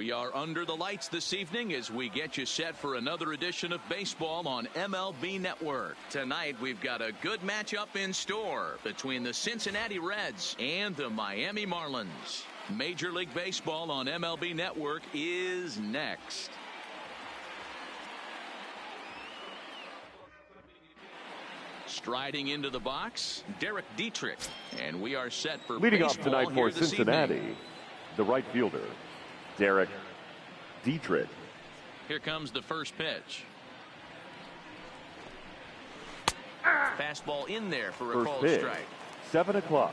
We are under the lights this evening as we get you set for another edition of baseball on MLB Network. Tonight we've got a good matchup in store between the Cincinnati Reds and the Miami Marlins. Major League Baseball on MLB Network is next. Striding into the box, Derek Dietrich, and we are set for leading off tonight for Cincinnati, evening. The right fielder, Derek Dietrich. Here comes the first pitch. Fastball in there for a First called pitch, strike. 7 o'clock.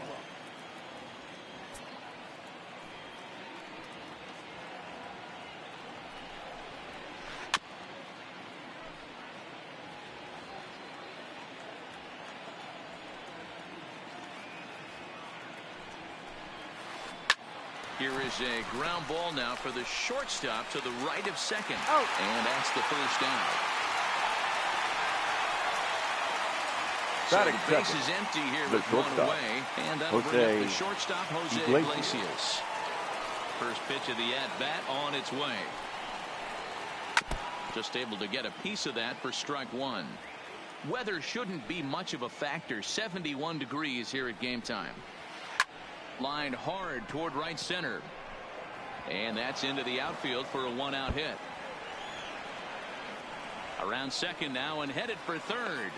Here is a ground ball now for the shortstop to the right of second. Oh. And that's the first out. So Batting the base second, is empty here the with one shortstop, away. And that'll bring up the shortstop, Jose Iglesias. First pitch of the at-bat on its way. Just able to get a piece of that for strike one. Weather shouldn't be much of a factor. 71 degrees here at game time. Lined hard toward right center. And that's into the outfield for a one-out hit. Around second now and headed for third.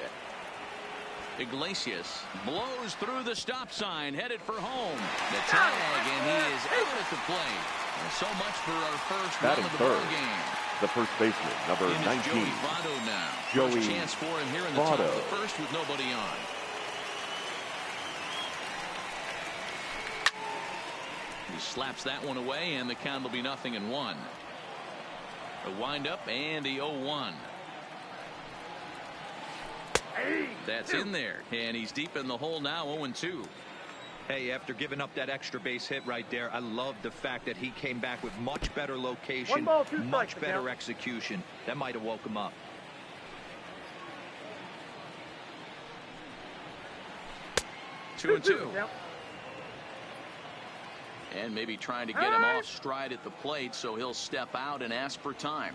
Iglesias blows through the stop sign, headed for home. The tag, and he is out at the plate. And so much for our first run of the ball game. The first baseman, number 19. Joey Votto now. Joey First chance for him here in the top of the first with nobody on. He slaps that one away, and the count will be 0-1. A windup and the 0-1. That's in there, and he's deep in the hole now, 0-2. Hey, after giving up that extra base hit right there, I love the fact that he came back with much better location, much better execution. That might have woke him up. Two and two. And maybe trying to get him off stride at the plate, so he'll step out and ask for time.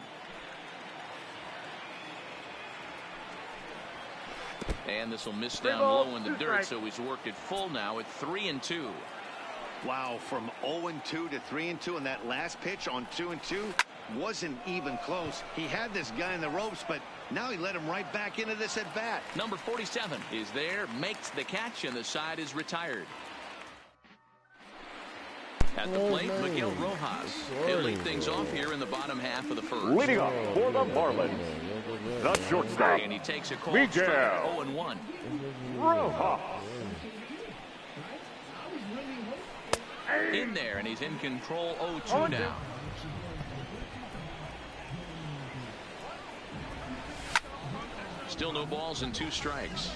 And this will miss down low in the dirt, so he's worked it full now at 3-2. Wow, from 0-2 to 3-2, and that last pitch on 2-2 wasn't even close. He had this guy in the ropes, but now he let him right back into this at bat. Number 47 is there, makes the catch, and the side is retired. At the plate, Miguel Rojas. He'll lead things off here in the bottom half of the first. Leading off for the Marlins, the shortstop, and he takes a cold Miguel strike, 0-1. Rojas. In there, and he's in control, 0-2 now. Still no balls and 2 strikes.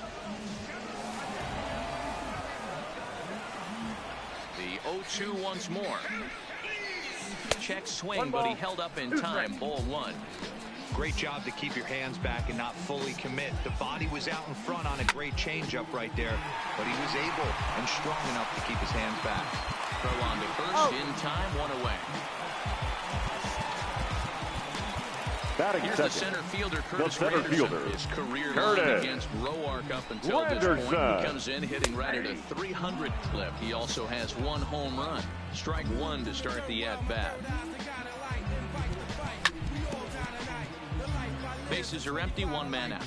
The 0-2 once more. Check swing, but he held up in time. Ball 1. Great job to keep your hands back and not fully commit. The body was out in front on a great changeup right there, but he was able and strong enough to keep his hands back. Throw on to first, in time, 1 away. Batting Here's second, the center fielder, Curtis center Granderson. fielder, His career Curtis line against Roark up until this point. He comes in hitting right at a 300 clip. He also has 1 home run. Strike 1 to start the at-bat. Bases are empty, 1 man out.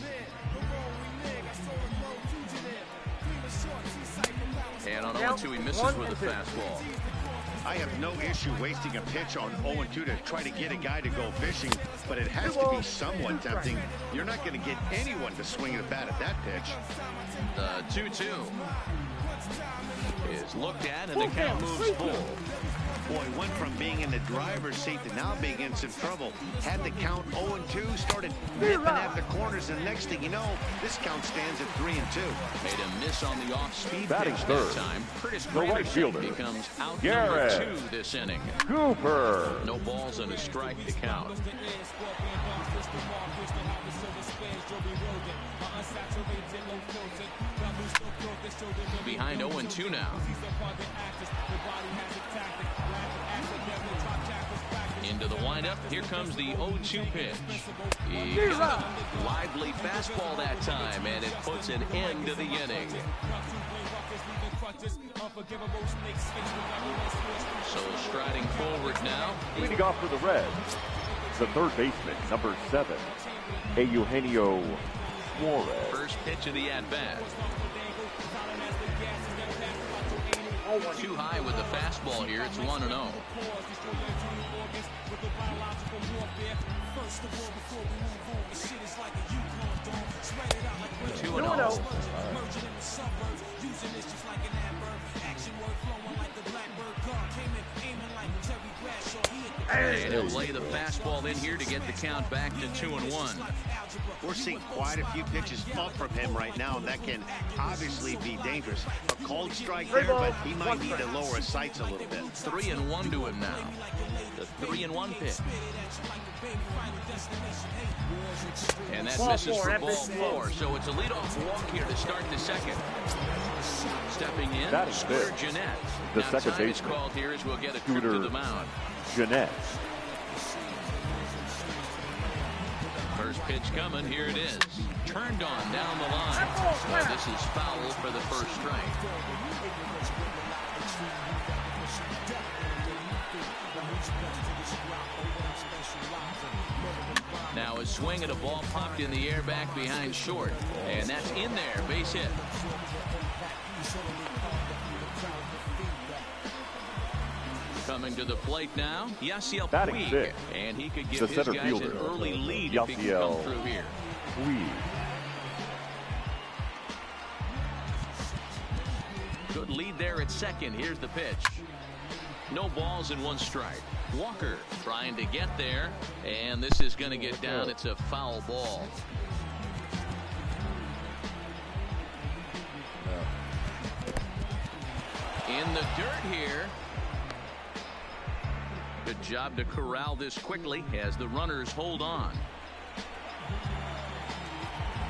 And on 0-2, he misses with a fastball. I have no issue wasting a pitch on 0-2 to try to get a guy to go fishing, but it has to be somewhat tempting. You're not going to get anyone to swing a bat at that pitch. The 2-2 is looked at, and the count moves full. Boy, went from being in the driver's seat to now being in some trouble. Had the count 0-2, started nipping at the corners, and next thing you know, this count stands at 3-2. Made a miss on the off-speed batting pitch third, that time. Curtis the right fielder becomes out Garrett number 2 this inning. Cooper. No balls and a strike to count. Behind 0-2 now. Into the windup. Here comes the 0-2 pitch. He got a lively fastball that time, and it puts an end to the inning. So striding forward now. Leading off for the Reds, the third baseman, number 7, Eugenio Suarez. First pitch of the at-bat. Too high with the fastball here. It's 1-0. 2-0. And he'll lay the fastball in here to get the count back to 2-1. We're seeing quite a few pitches up from him right now, and that can obviously be dangerous. A cold strike there, but he might need to lower his sights a little bit. 3-1 to him now. The 3-1 pitch. And that misses for ball 4. So it's a leadoff walk here to start the second. Stepping in, Scooter Gennett. The now second time base is called here as we'll get a trip to the mound. Gennett. First pitch coming. Here it is. Turned on down the line. Well, this is foul for the first strike. Now a swing at a ball popped in the air back behind short. And that's in there. Base hit. Coming to the plate now, Yasiel Puig, and he could give his guys an early lead if he can come through here. Good lead there at second. Here's the pitch. No balls and 1 strike. Walker trying to get there, and this is going to get down. It's a foul ball. In the dirt here. Good job to corral this quickly as the runners hold on.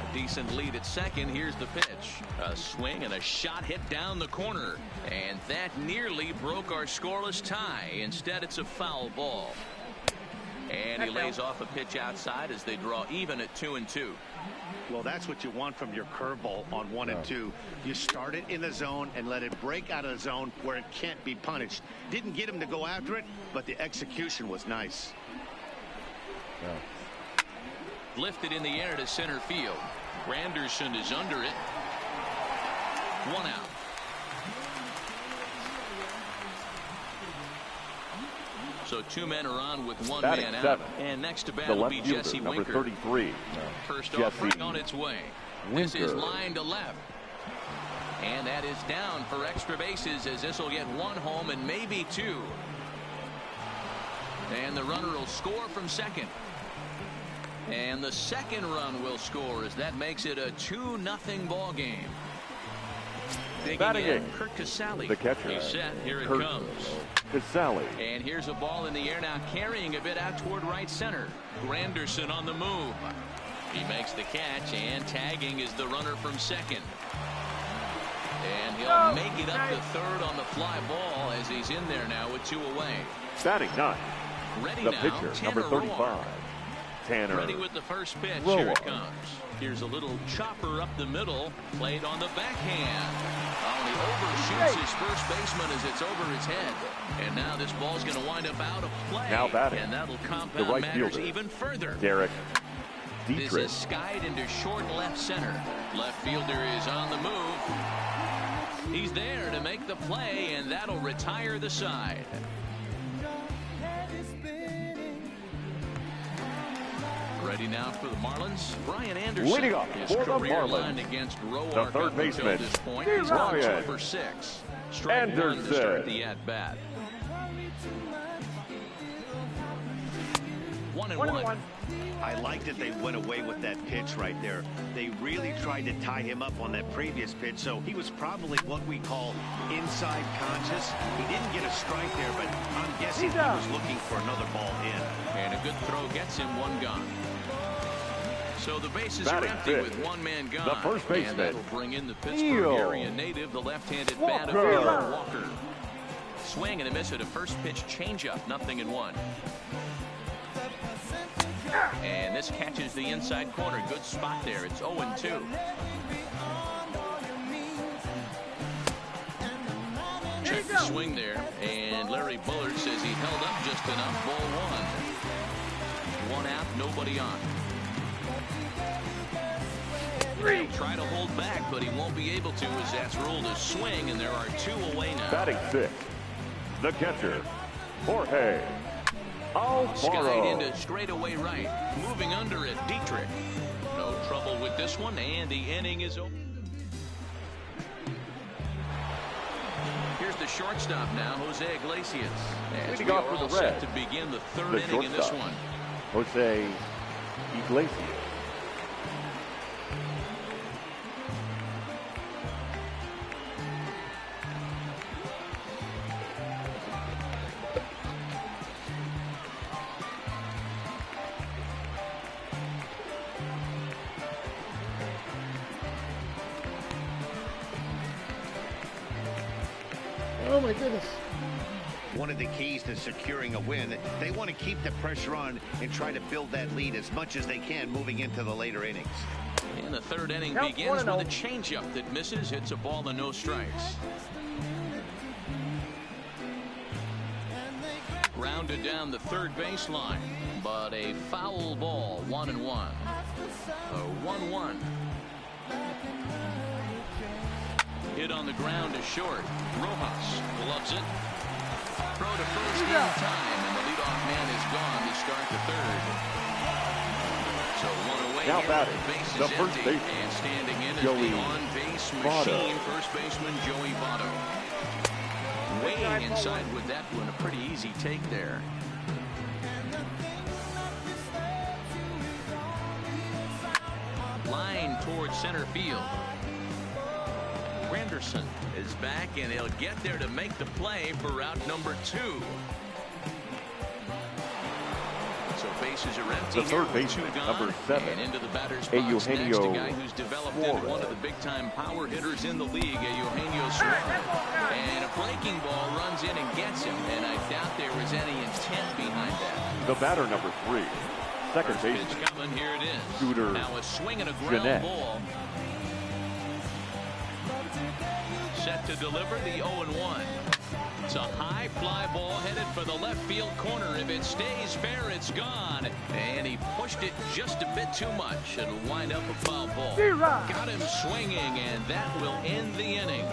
A decent lead at second. Here's the pitch. A swing and a shot hit down the corner. And that nearly broke our scoreless tie. Instead, it's a foul ball. And he lays off a pitch outside as they draw even at 2-2. Well, that's what you want from your curveball on 1 and 2. You start it in the zone and let it break out of the zone where it can't be punished. Didn't get him to go after it, but the execution was nice. Lifted in the air to center field. Granderson is under it. 1 out. So 2 men are on with 1 man out. And next to bat will be Jesse Winker. Number 33. First offering on its way. This is line to left. And that is down for extra bases as this will get 1 home and maybe 2. And the runner will score from second. And the second run will score as that makes it a 2-0 ball game. Digging in, Kurt Casale. The catcher. He's set. Here it comes. Casale. And here's a ball in the air now, carrying a bit out toward right center. Granderson on the move. He makes the catch, and tagging is the runner from second. And he'll make it up to third on the fly ball as he's in there now with 2 away. Batting 9. Ready the now, pitcher, Tanner number 35. Tanner. Ready with the first pitch. Here it comes. Here's a little chopper up the middle, played on the backhand. Oh, and he overshoots his first baseman as it's over his head. And now this ball's going to wind up out of play. Now batting. And that'll compound matters even further. Derek Dietrich. This is skied into short left center. Left fielder is on the move. He's there to make the play, and that'll retire the side. Ready now for the Marlins. Brian Anderson. Leading off his for the career line Marlins. against Roark The third baseman. this point. He's on 2 for 6. Strike Anderson. 1 to start the at bat. 1-1. I like that they went away with that pitch right there. They really tried to tie him up on that previous pitch, so he was probably what we call inside conscious. He didn't get a strike there, but I'm guessing he was looking for another ball in. And a good throw gets him 1 gone. So the bases are empty with 1 man gone. The first baseman. And that'll bring in the Pittsburgh area native, the left-handed bat of Walker. Swing and a miss at a first pitch changeup. 0-1. And this catches the inside corner. Good spot there. It's 0-2. Check the swing there, and Larry Bullard says he held up just enough. Ball 1. 1 out, nobody on. He'll try to hold back, but he won't be able to, as that's ruled a swing, and there are 2 away now. Batting 6, the catcher, Jorge Alfaro. Skied into straightaway right. Moving under it, Dietrich. No trouble with this one, and the inning is over. Here's the shortstop now, Jose Iglesias. As we are all set to begin the third inning in this one. Jose Iglesias. Oh my goodness. One of the keys to securing a win, they want to keep the pressure on and try to build that lead as much as they can moving into the later innings. And the third inning begins with a changeup that misses, hits a ball and no strikes. Grounded down the third baseline, but a foul ball. 1-1. A 1-1. Hit on the ground to short. Rojas gloves it. Throw to first in time, and the leadoff man is gone to start the third. So 1 away. Now here, batting, base the is first empty, baseman, and standing in is Joey the on-base Votto. machine, first baseman Joey Votto. Weighing inside with that one, a pretty easy take there. Line towards center field. Granderson is back, and he'll get there to make the play for route number 2. So bases are empty. The third here with 2 baseman, gone, number 7, and into the batter's box next, Eugenio a guy who's developed into one of the big-time power hitters in the league, Eugenio Suarez. And a breaking ball runs in and gets him, and I doubt there was any intent behind that. The batter, number 3, second First baseman, pitch coming, here it is. Scooter Now a swing and a ground Gennett. ball. Set to deliver the 0-1. It's a high fly ball headed for the left field corner. If it stays fair, it's gone. And he pushed it just a bit too much. It'll wind up a foul ball. Got him swinging, and that will end the inning.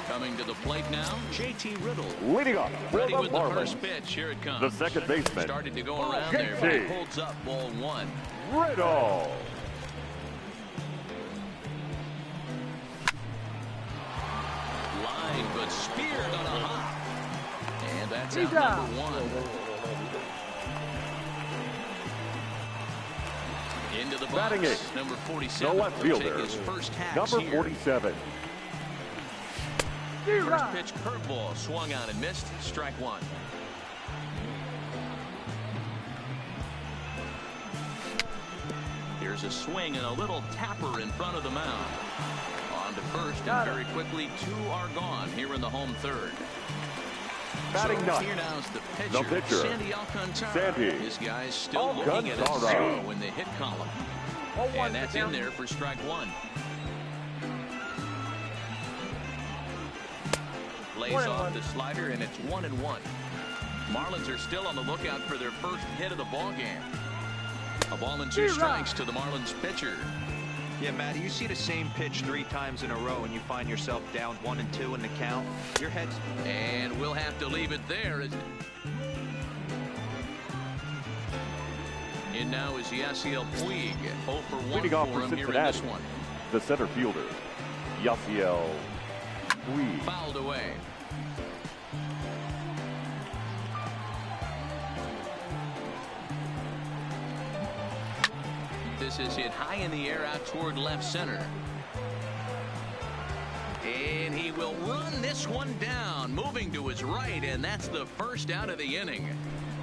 Coming to the plate now, J.T. Riddle. Leading off for Ready the with the Marlins, first pitch. Here it comes. the second baseman, Started to go around there, but J.T. it holds up. Ball 1. Riddle. Line, but speared on a hop. And that's out number 1. Into the box. Batting 8, Number the 47. left will fielder, take his first hacks number here. 47. First pitch curveball swung on and missed. Strike 1. Here's a swing and a little tapper in front of the mound. On to first, and very quickly 2 are gone here in the home third. Batting So 9, here now's the the pitcher, pitcher, Sandy Alcantara. Sandy This guy's still looking at his Alcantara. throw in the hit column. And that's in there for strike 1. Lays off the slider, and it's 1-1. Marlins are still on the lookout for their first hit of the ball game. A ball and 2 strikes to the Marlins pitcher. Yeah, Matty, you see the same pitch 3 times in a row and you find yourself down 1-2 in the count. Your head's... And we'll have to leave it there. In now is Yasiel Puig. 0 for 1 Leading off for for him here in this Cincinnati, one. the center fielder, Yasiel Puig. Fouled away. This is hit high in the air out toward left center. And he will run this one down, moving to his right, and that's the first out of the inning.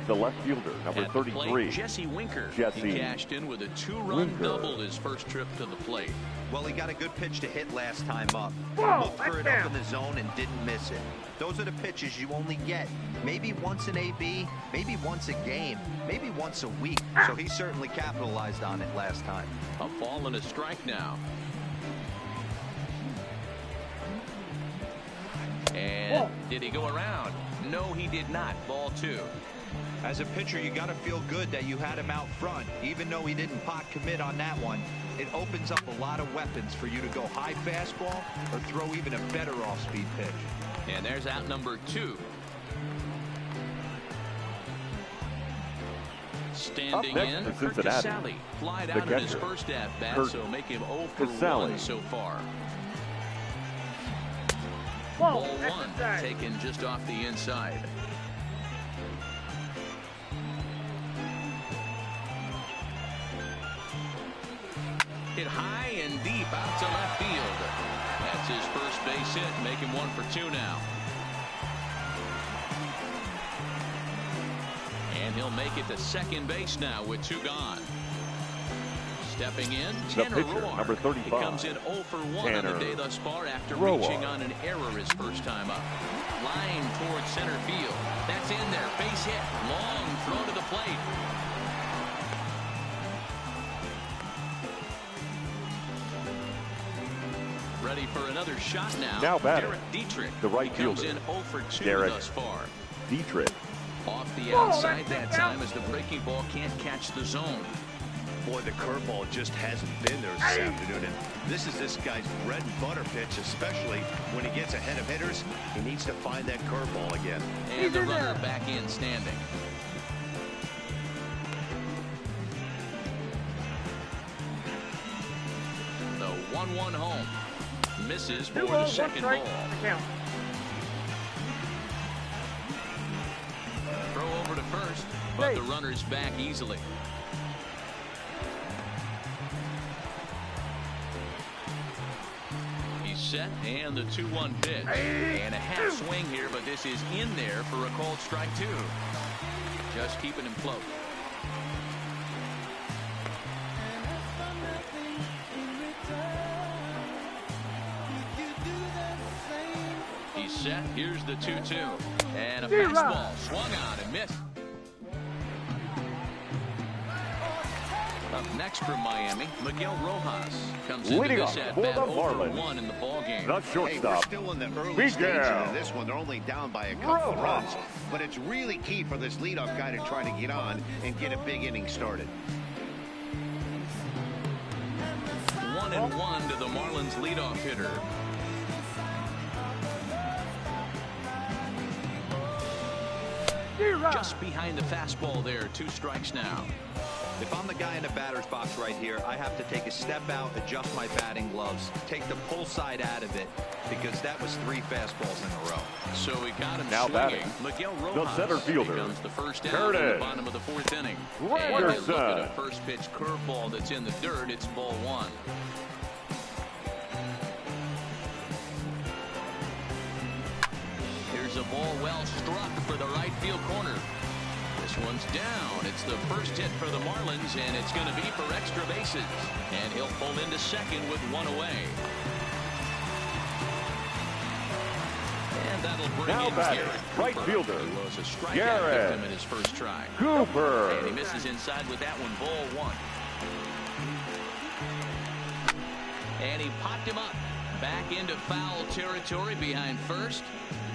The left fielder, number At the 33. plate, Jesse Winker. Jesse He cashed in with a 2-run double his first trip to the plate. Well, he got a good pitch to hit last time up. Whoa, Looked for it up in the zone and didn't miss it. Those are the pitches you only get. Maybe once an AB, maybe once a game, maybe once a week. So he certainly capitalized on it last time. A ball and a strike now. And did he go around? No, he did not. Ball 2. As a pitcher, you got to feel good that you had him out front. Even though he didn't pot commit on that one, it opens up a lot of weapons for you to go high fastball or throw even a better off-speed pitch. And there's out number 2. Standing in, Kurt Casale flied out in his first at-bat, so make him 0 for 1 so far. Ball 1 taken just off the inside. Hit high and deep out to left field. That's his first base hit, make him 1 for 2 now. And he'll make it to second base now with 2 gone. Stepping in, Tanner Roar. Number 35. He comes in 0 for 1 on the day thus far after reaching on an error his first time up. Line towards center field. That's in there. Base hit. Long throw to the plate. Ready for another shot now. Now batting. Derek Dietrich. The right he comes fielder. in 0 for 2 Derek thus far. Dietrich. Off the outside that time as the breaking ball can't catch the zone. Boy, the curveball just hasn't been there this afternoon, and this is this guy's bread and butter pitch, especially when he gets ahead of hitters. He needs to find that curveball again. And the runner back in standing. The 1-1 home. Misses for the second ball. Throw over to first, but the runner's back easily. Set and the 2-1 pitch and a half swing here, but this is in there for a called strike 2. Just keeping him close. He's set. Here's the 2-2 and a fastball swung on and missed. Up next from Miami, Miguel Rojas comes into this at-bat 0 for 1 in the ballgame. The shortstop. Hey, we're still in the early stages of this one. They're only down by a couple of runs, but it's really key for this leadoff guy to try to get on and get a big inning started. 1-1 to the Marlins leadoff hitter. Just behind the fastball there. 2 strikes now. If I'm the guy in the batter's box right here, I have to take a step out, adjust my batting gloves, take the pull side out of it, because that was 3 fastballs in a row. So we got him now swinging. batting. Miguel Rojas The center fielder becomes the first out in the bottom of the 4th inning. And you look at a first pitch curveball that's in the dirt. It's ball 1. Here's a ball well struck for the right field corner. This one's down. It's the first hit for the Marlins, and it's going to be for extra bases. And he'll pull into second with 1 away. And that'll bring now in batting, Garrett right Cooper, fielder, who was a strikeout Garrett victim in his first try. Cooper. And he misses inside with that one, ball 1. And he popped him up. Back into foul territory behind first.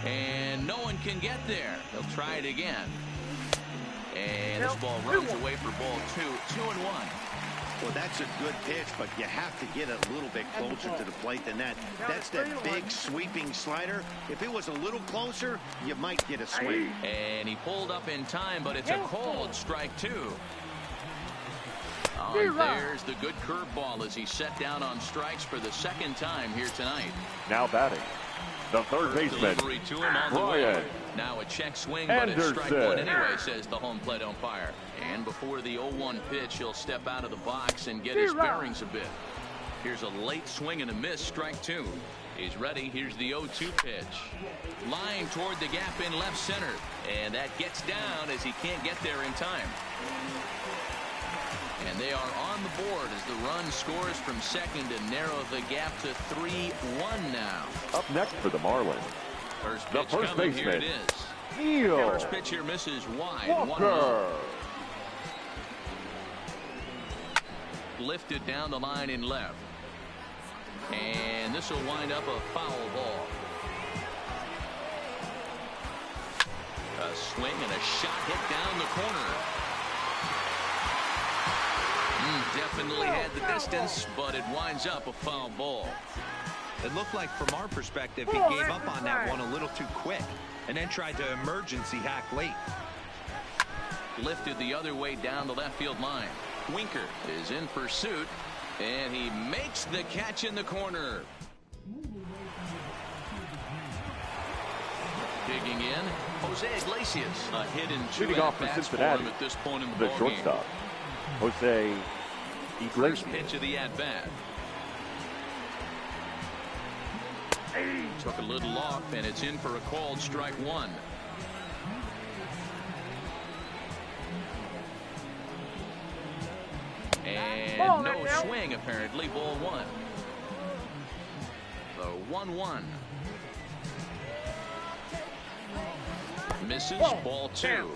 And no one can get there. They'll try it again. And this ball runs away for ball 2. 2-1. Well, that's a good pitch, but you have to get a little bit closer to the plate than that. That's that big sweeping slider. If it was a little closer, you might get a swing. And he pulled up in time, but it's a called strike 2. Oh, there's the good curveball as he set down on strikes for the second time here tonight. Now batting, the third baseman, Delivery to him on the way. Now a check swing, but it's strike 1 anyway, says the home plate umpire. And before the 0-1 pitch, he'll step out of the box and get his bearings a bit. Here's a late swing and a miss, strike 2. He's ready. Here's the 0-2 pitch. Line toward the gap in left center. And that gets down as he can't get there in time. And they are on the board as the run scores from second to narrow the gap to 3-1 now. Up next for the Marlins, First the pitch first coming. baseman, Here it is. Neil First pitch here misses wide. Walker. 1-0. Lifted down the line in left. And this will wind up a foul ball. A swing and a shot hit down the corner. Definitely had the distance, but it winds up a foul ball. It looked like from our perspective he gave up on that one a little too quick and then tried to emergency hack late. Lifted the other way down the left field line. Winker is in pursuit, and he makes the catch in the corner. Digging in, Jose Iglesias. A hit and two Leading off for at-bats for Cincinnati, him at this point in the the ballgame. shortstop, Jose First Iglesias. pitch of the at-bat. Took a little off, and it's in for a called strike one. And no swing, apparently. Ball one. The 1-1. Misses. Ball two.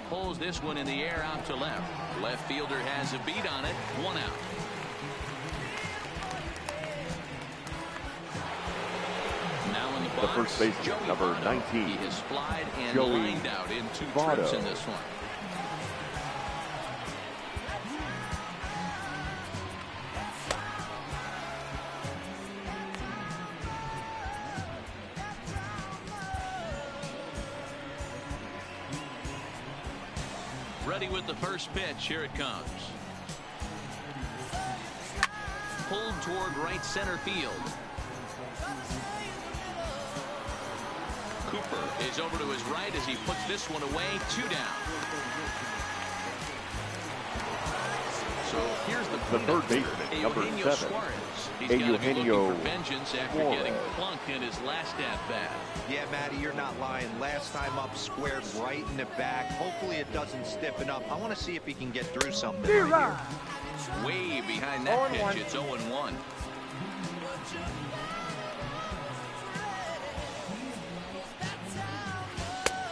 Pulls this one in the air out to left. Left fielder has a beat on it. 1 out. Now in the box, The first baseman, Joey number Votto. 19. He has flied and Joey lined out in 2 Votto. trips in this one. Ready with the first pitch. Here it comes. Pulled toward right center field. Cooper is over to his right as he puts this one away. 2 down. So here's the third baseman, number Eugenio 7. Suarez. He's got to be looking Eugenio for vengeance after Suarez. getting plunked in his last at-bat. Yeah, Matty, you're not lying. Last time up, squared right in the back. Hopefully it doesn't stiffen up. I want to see if he can get through something right here. Way behind that pitch. It's 0-1.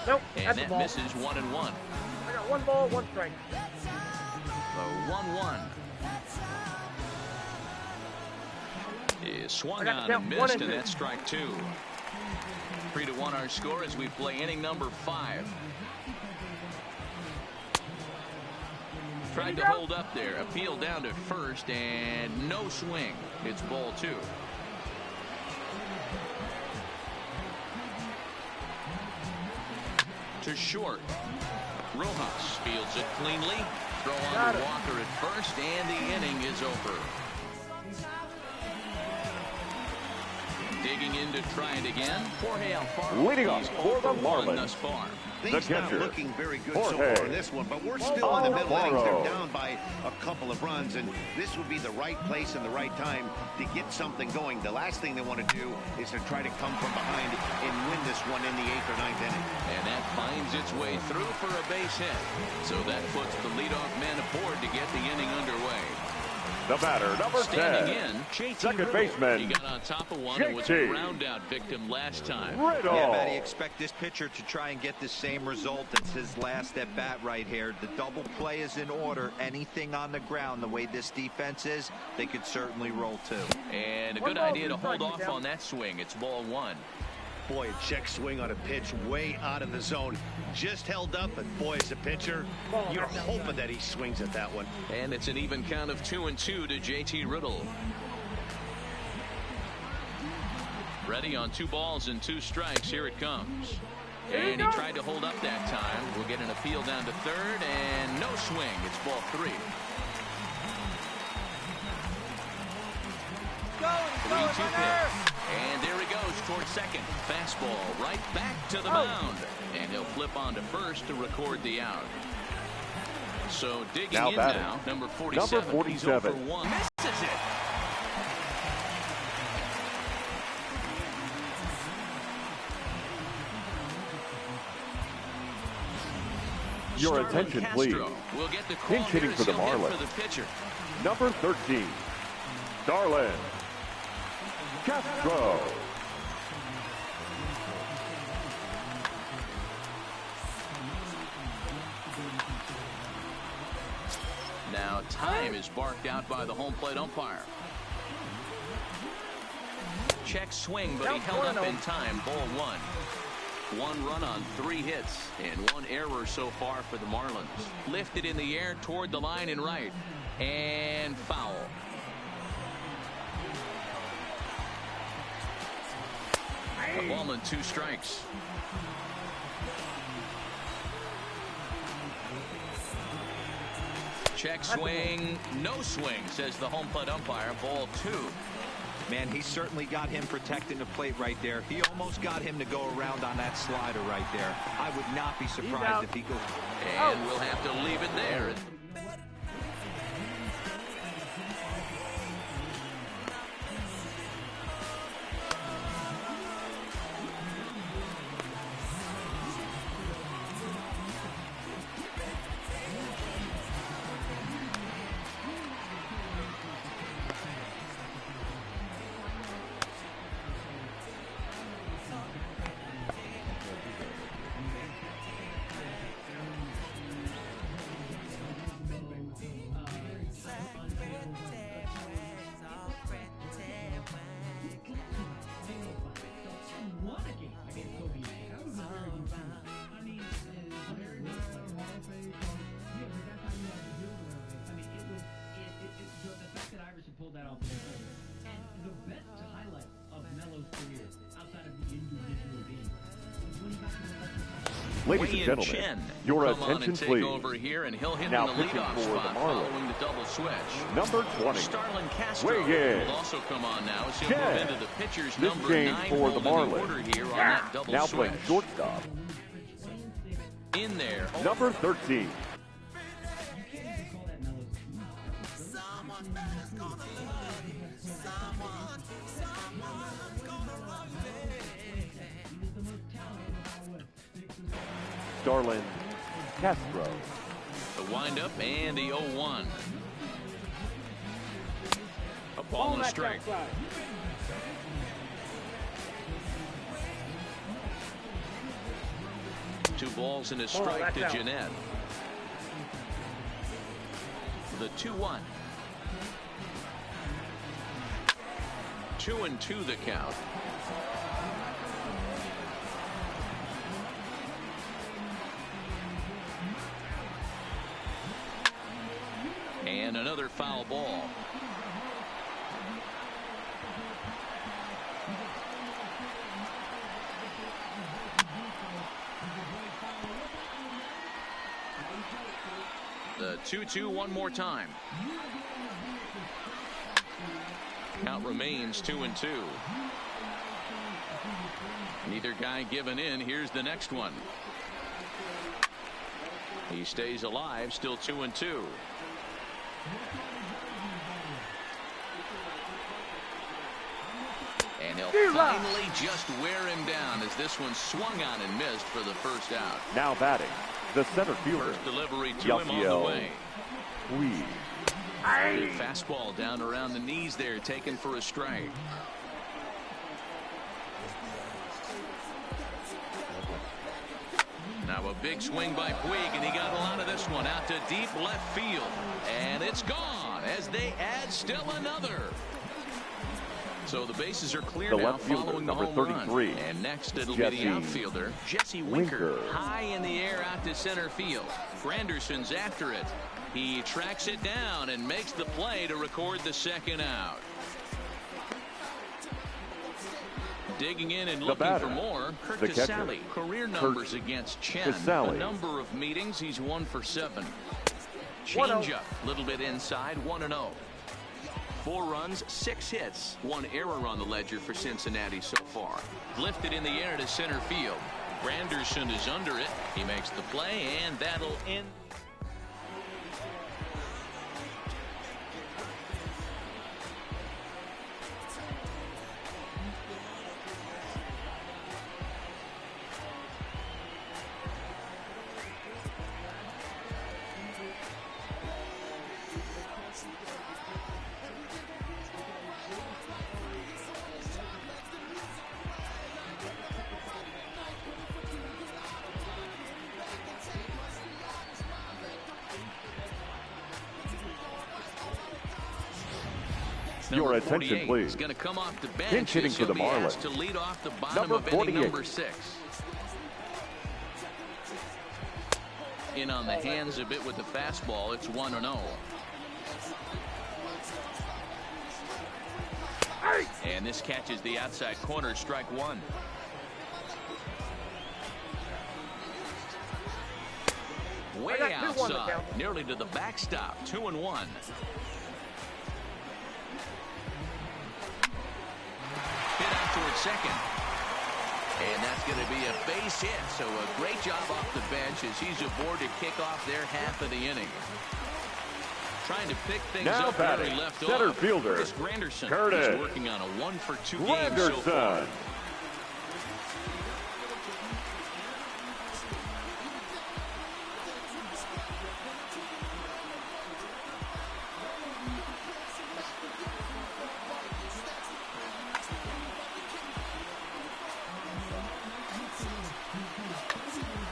Nope, And that's a that ball. misses 1-1. I got 1 ball, 1 strike. The 1-1. Is swung I got on to and count 1 missed, and and 2. that's strike 2. 3-1 our score as we play inning number 5. Tried to hold up there. Appeal down to first, and no swing. It's ball 2. To short. Rojas fields it cleanly. Throw on to Walker at first, and the inning is over. Digging in to try it again. Jorge Alfaro. Leading off He's for the 0 for 1 Marlins, thus far. Things not catcher, looking very good Jorge so far in this one, but we're still in the middle Alfaro. innings. They're down by a couple of runs, and this would be the right place and the right time to get something going. The last thing they want to do is to try to come from behind and win this one in the 8th or 9th inning. And that finds its way through for a base hit. So that puts the leadoff man aboard to get the inning underway. The batter, number 10. Standing in, JT Second Riddle. baseman, He got on top of one and was a JT ground out victim last time. Riddle. Yeah, Matty, expect this pitcher to try and get the same result. It's his last at bat right here. The double play is in order. Anything on the ground, the way this defense is, they could certainly roll too. And a 1 good ball, idea to 2 hold strikes, off down. on that swing. It's ball 1. Boy, a check swing on a pitch way out of the zone. Just held up, but boy, as a pitcher, you're hoping that he swings at that one. And it's an even count of 2-2 to JT Riddle. Ready on 2 balls and 2 strikes. Here it comes. And he tried to hold up that time. We'll get an appeal down to third, and no swing. It's ball 3. 3-2 pitch. And there he goes towards second. Fastball right back to the mound. And he'll flip on to first to record the out. So digging now in batting, now, number 47. Number 47. He's 0 for 1. Misses it. Your Starlin attention, Castro please. will get the call Pinch hitting for the Marlins. For the pitcher. Number 13, Starlin Castro. Now time is barked out by the home plate umpire. Check swing, but he held up in time. Ball 1. 1 run on 3 hits and 1 error so far for the Marlins. Lifted in the air toward the line and right. And foul. A ball and 2 strikes. Check swing, no swing, says the home plate umpire. Ball 2. Man, he certainly got him protecting the plate right there. He almost got him to go around on that slider right there. I would not be surprised if he goes. And we'll have to leave it there. Ladies and gentlemen, your attention please. Over here and he'll hit now in the pitching leadoff for spot the Marlins. Following the double switch. Number 20, Starlin Castro will also come on now as he'll move into the pitcher's this number game 9 for the hole in the Marlins. order here on that double now switch. playing shortstop. In there. Number 13. Starlin Castro. The windup and the 0-1. A ball and a strike. 2 balls and a strike to Jeanette. The 2-1. 2-2 the count. And another foul ball. The 2-2 one more time. Count remains 2-2. Neither guy giving in. Here's the next one. He stays alive, still 2-2. And he'll finally just wear him down as this one swung on and missed for the first out. Now batting, the center fielder. First delivery to him on the way. Big fastball down around the knees there, taken for a strike. Now a big swing by Puig, and he got a lot of this one out to deep left field. And it's gone as they add still another. So the bases are clear now following the home run. And next it'll be the outfielder, Jesse Winker. High in the air out to center field. Granderson's after it. He tracks it down and makes the play to record the second out. Digging in and looking for more, Kurt Casale. Career numbers against Chen. A number of meetings, he's 1 for 7. Changeup, little bit inside, 1-0. 4 runs, 6 hits, 1 error on the ledger for Cincinnati so far. Lifted in the air to center field. Granderson is under it. He makes the play, and that'll end. It's Your number attention, 48. please. He's going to come off the bench. Pinch hitting for the He'll be Marlins. asked to lead off the bottom Number of inning 48. number 6. In on the hands a bit with the fastball. It's 1-0. And this catches the outside corner, strike one. Way outside, nearly to the backstop, 2-1. Hit out towards second. And that's going to be a base hit. So a great job off the bench as he's aboard to kick off their half of the inning. Trying to pick things now up where batting, he left center off. fielder Chris Granderson Curtis. is working on a 1-for-2 game so far.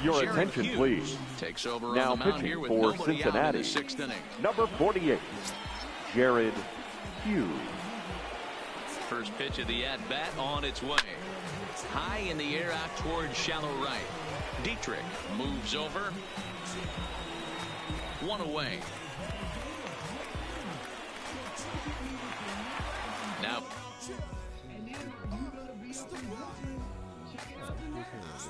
Your Jared attention, Hughes please. takes over Now on the mound pitching here with for nobody out Cincinnati. in the 6th inning. Number 48, Jared Hughes. First pitch of the at-bat on its way. High in the air out towards shallow right. Dietrich moves over. One away.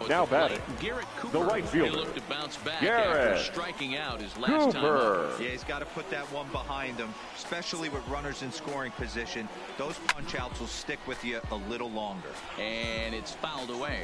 Now batting, Garrett Cooper. the right fielder. He looked to bounce back Garrett after striking out his last time up. Yeah, he's got to put that one behind him, especially with runners in scoring position. Those punch outs will stick with you a little longer. And it's fouled away.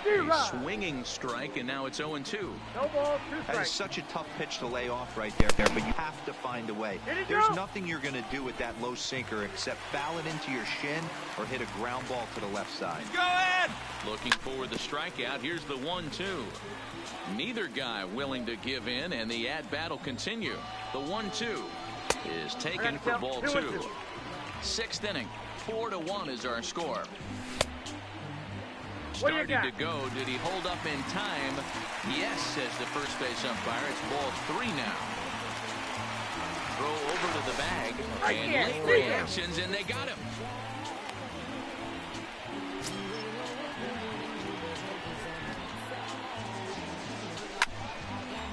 A swinging strike, and now it's 0-2. No ball, 2 That strikes. is such a tough pitch to lay off right there, but you have to find a way. There's nothing you're going to do with that low sinker except foul it into your shin or hit a ground ball to the left side. Go ahead! Looking for the strikeout. Here's the 1-2. Neither guy willing to give in, and the at-bat will continue. The 1-2 is taken for ball 2. 6th inning. 4-1 is our score. Starting to go. Did he hold up in time? Yes, says the first base umpire. It's ball 3 now. Throw over to the bag. And late reactions, and they got him.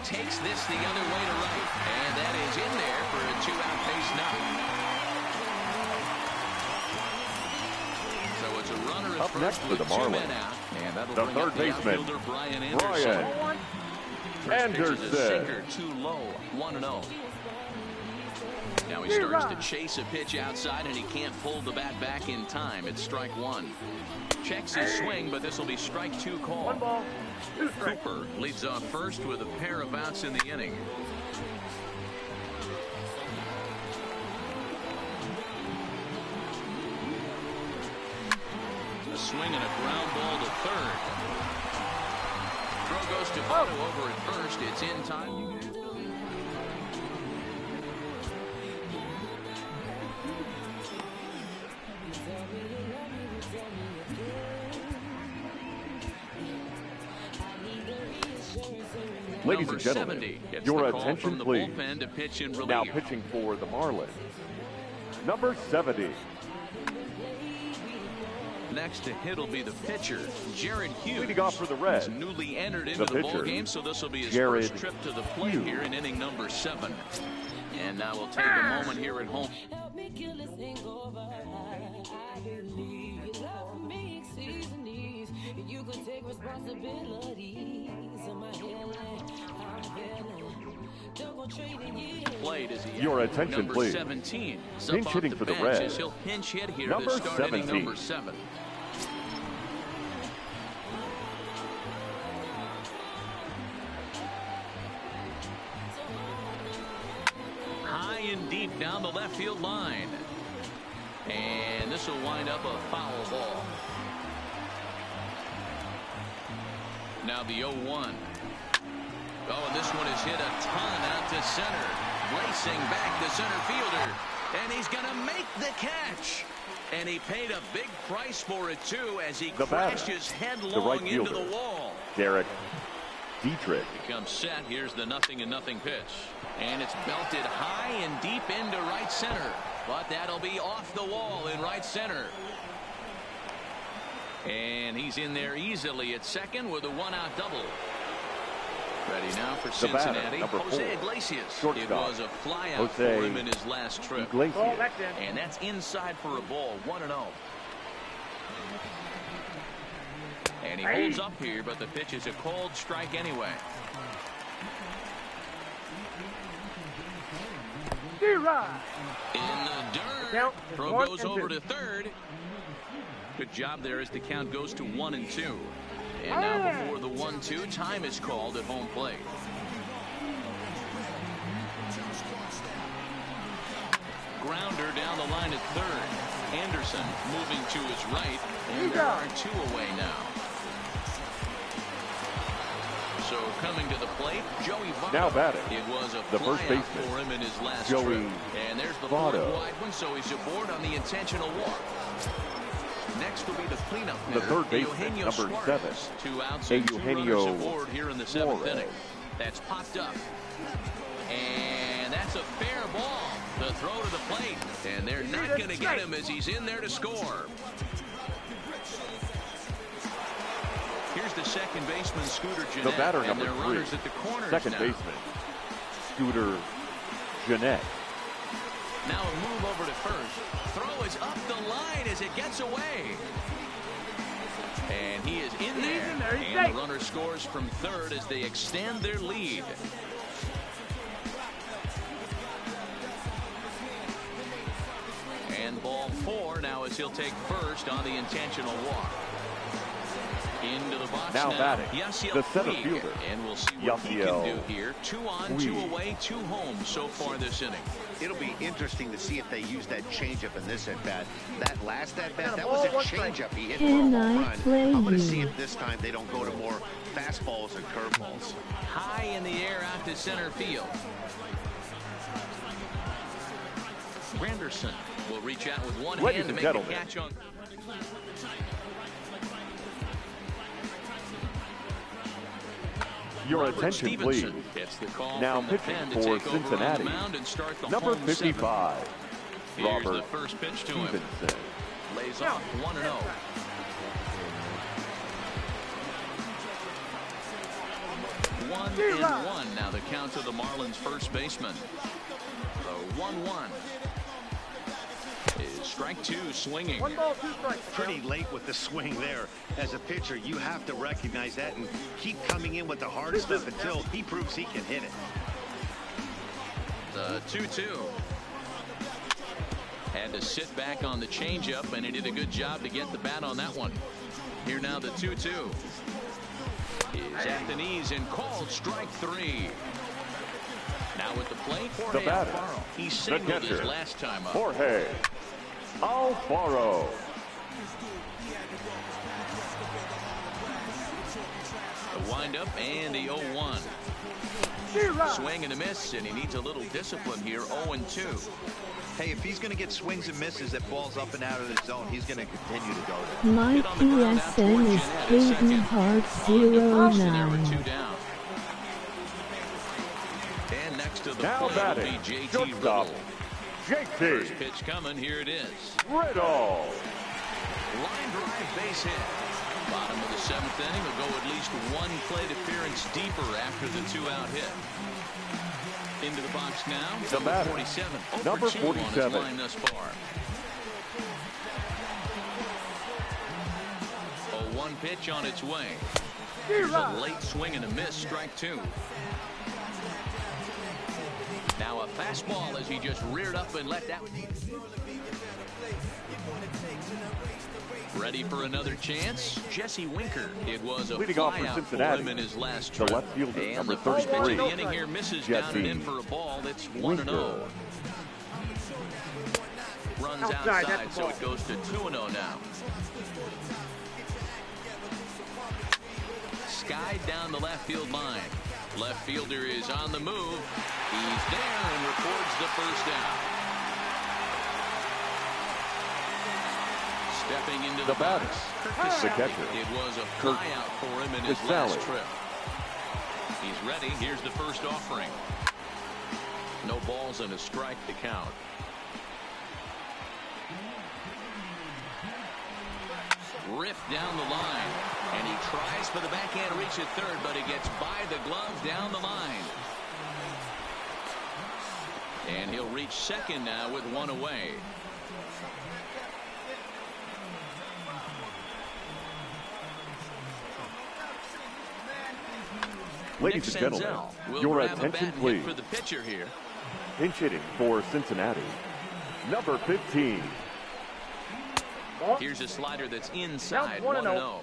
Takes this the other way to right. And that is in there for a 2-out base knock. So it's a runner at Up first next for with the 2 Marlins, men out. And that'll the bring third up the baseman, outfielder, Brian Anderson. First pitch is a sinker too low. 1-0. Now he starts to chase a pitch outside, and he can't pull the bat back in time. It's strike 1. Checks his swing, but this will be strike 2 call. 1 ball, 2 strikes. Cooper leads off first with a pair of outs in the inning. A swing and a ground ball to third. Throw goes to Votto over at first. It's in time. Ladies and gentlemen, your attention please. Now pitching for the Marlins, number 70. Next to hit will be the pitcher, Jared Hughes. Leading off for the Reds, He's newly entered into the ball game, so this will be his Jared first trip to the plate Hughes. here in inning number 7. And now we'll take a moment here at home. Played as he Your attention, number please. 17. Pinch hitting for the Reds. He'll pinch hit here Number to start inning 17. number 7. High and deep down the left field line. And this will wind up a foul ball. Now the 0-1. Oh, and this one is hit a ton out to center. Racing back the center fielder. And he's going to make the catch. And he paid a big price for it, too, as he crashes headlong into the wall. Derek Dietrich. Becomes set. Here's the 0-0 pitch. And it's belted high and deep into right center. But that'll be off the wall in right center. And he's in there easily at second with a 1-out double. Ready now for Cincinnati, Jose Iglesias. It was a flyout for him in his last trip. And that's inside for a ball, 1-0. And he holds up here, but the pitch is a cold strike anyway. In the dirt. Throw goes over to third. Good job there as the count goes to 1-2. And now before the 1-2, time is called at home plate. Grounder down the line at third. Anderson moving to his right. And there are 2 away now. So coming to the plate, Joey Votto. Now batting. It was a the first baseman for him in his last Joey trip. And there's the Votto. wide one, so he's aboard on the intentional walk. Next will be the cleanup hitter, the third baseman, Eugenio number Suarez. 7, Two outs and 2 runners aboard here in the 7th Suarez. inning. That's popped up. And that's a fair ball. The throw to the plate. And they're not going to get him as he's in there to score. Here's the second baseman, Scooter Gennett. The batter, and number their 3, runners at the corners second now. baseman, Scooter Gennett. Now a move over to first. Throw is up the line as it gets away. And he is in there. And the runner scores from third as they extend their lead. And ball 4 now as he'll take first on the intentional walk. Into the box now batting, Yasiel the center Puig. fielder, And we'll see what he can do here. 2 on, 2 away, 2 home so far this inning. It'll be interesting to see if they use that changeup in this at-bat. That last at-bat, that was a changeup he hit for a home run. I'm going to see if this time they don't go to more fastballs and curveballs. High in the air out to center field. Granderson will reach out with one hand to make the catch on. Your attention, please. Now pitching for Cincinnati, number 55, Robert the first pitch to Stevenson. him. Lays off 1-0. One and one now the count to the Marlins first baseman. The 1-1 is strike 2 swinging. 1 ball, 2 strikes. Pretty late with the swing there. As a pitcher, you have to recognize that and keep coming in with the hard stuff until he proves he can hit it. The 2-2. Had to sit back on the changeup, and he did a good job to get the bat on that one. Here now the 2-2. Is at the knees and called strike 3. Now at the plate, The batter, he the singled his catcher, last time up. Jorge Alfaro. The windup and the 0-1. Swing and a miss, and he needs a little discipline here. 0-2. Hey, if he's going to get swings and misses that balls up and out of the zone, he's going to continue to go there. My PSN is Peyton Hart 09. And next to the Now plate batting, will be JT shortstop, Riddle. JT First pitch coming. Here it is. Riddle. Line drive base hit. Bottom of the 7th inning will go at least 1 plate appearance deeper after the 2-out hit. Into the box now. The batter, 47. number 2 on his 47. line thus far. 0-1 pitch on its way. Here's a late swing and a miss. Strike 2. Now a fastball as he just reared up and let that. Ready for another chance? Jesse Winker. It was a Leading off for flyout Cincinnati, for him in his last the trip. left fielder, And number the first pitch of 33, the inning here misses down and in Jesse for a ball. That's 1-0. Winker. Runs Outside, outside, that's the so ball. it goes to 2-0 now. Skied down the left field line. Left fielder is on the move. He's there and records the first down. Stepping into the batter, box, Kurt the Casale. catcher, It was a Kurt flyout for him in his Casale. last trip. He's ready. Here's the first offering. No balls and a strike to count. Ripped down the line, and he tries for the backhand reach at third, but he gets by the glove down the line. And he'll reach second now with one away. Ladies and gentlemen, your attention please. For the pitcher here. Pinch hitting for Cincinnati, number 15. Here's a slider that's inside, 1-0.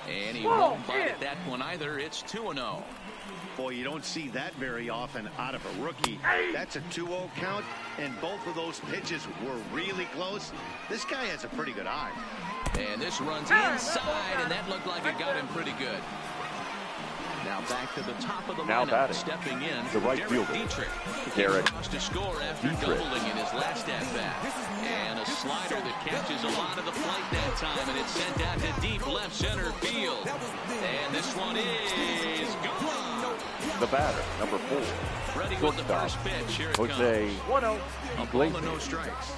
And he won't bite at that one either. It's 2-0. Boy, you don't see that very often out of a rookie. That's a 2-0 count, and both of those pitches were really close. This guy has a pretty good eye. And this runs inside, and that looked like it got him pretty good. Now back to the top of the lineup, stepping in, the right fielder, Garrett to score after doubling in his last at-bat. And a slider that catches a lot of the plate that time, and it's sent out to deep left center field. And this one is gone. The batter, number 4. Ready with the first pitch. Here it comes. 1-0. A ball and no strikes.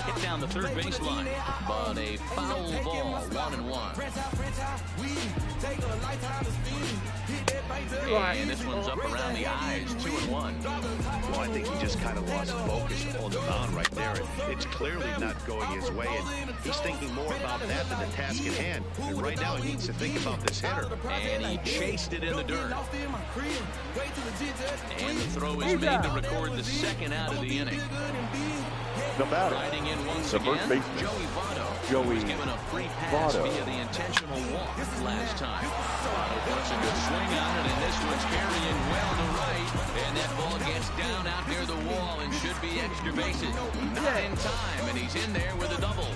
Hit down the third baseline, but a foul ball, 1-1. And this one's up around the eyes, 2-1. Well, I think he just kind of lost focus on the mound right there. It's clearly not going his way, and he's thinking more about that than the task at hand. And right now he needs to think about this hitter. And he chased it in the dirt. And the throw is made to record the second out of the inning. The batter, riding in once the again, first baseman, Joey Votto. Joey was given a free pass via the intentional walk last time. Votto puts a good swing on it, and this one's carrying well to right. And that ball gets down out near the wall and should be extra bases. Not in time, and he's in there with a double.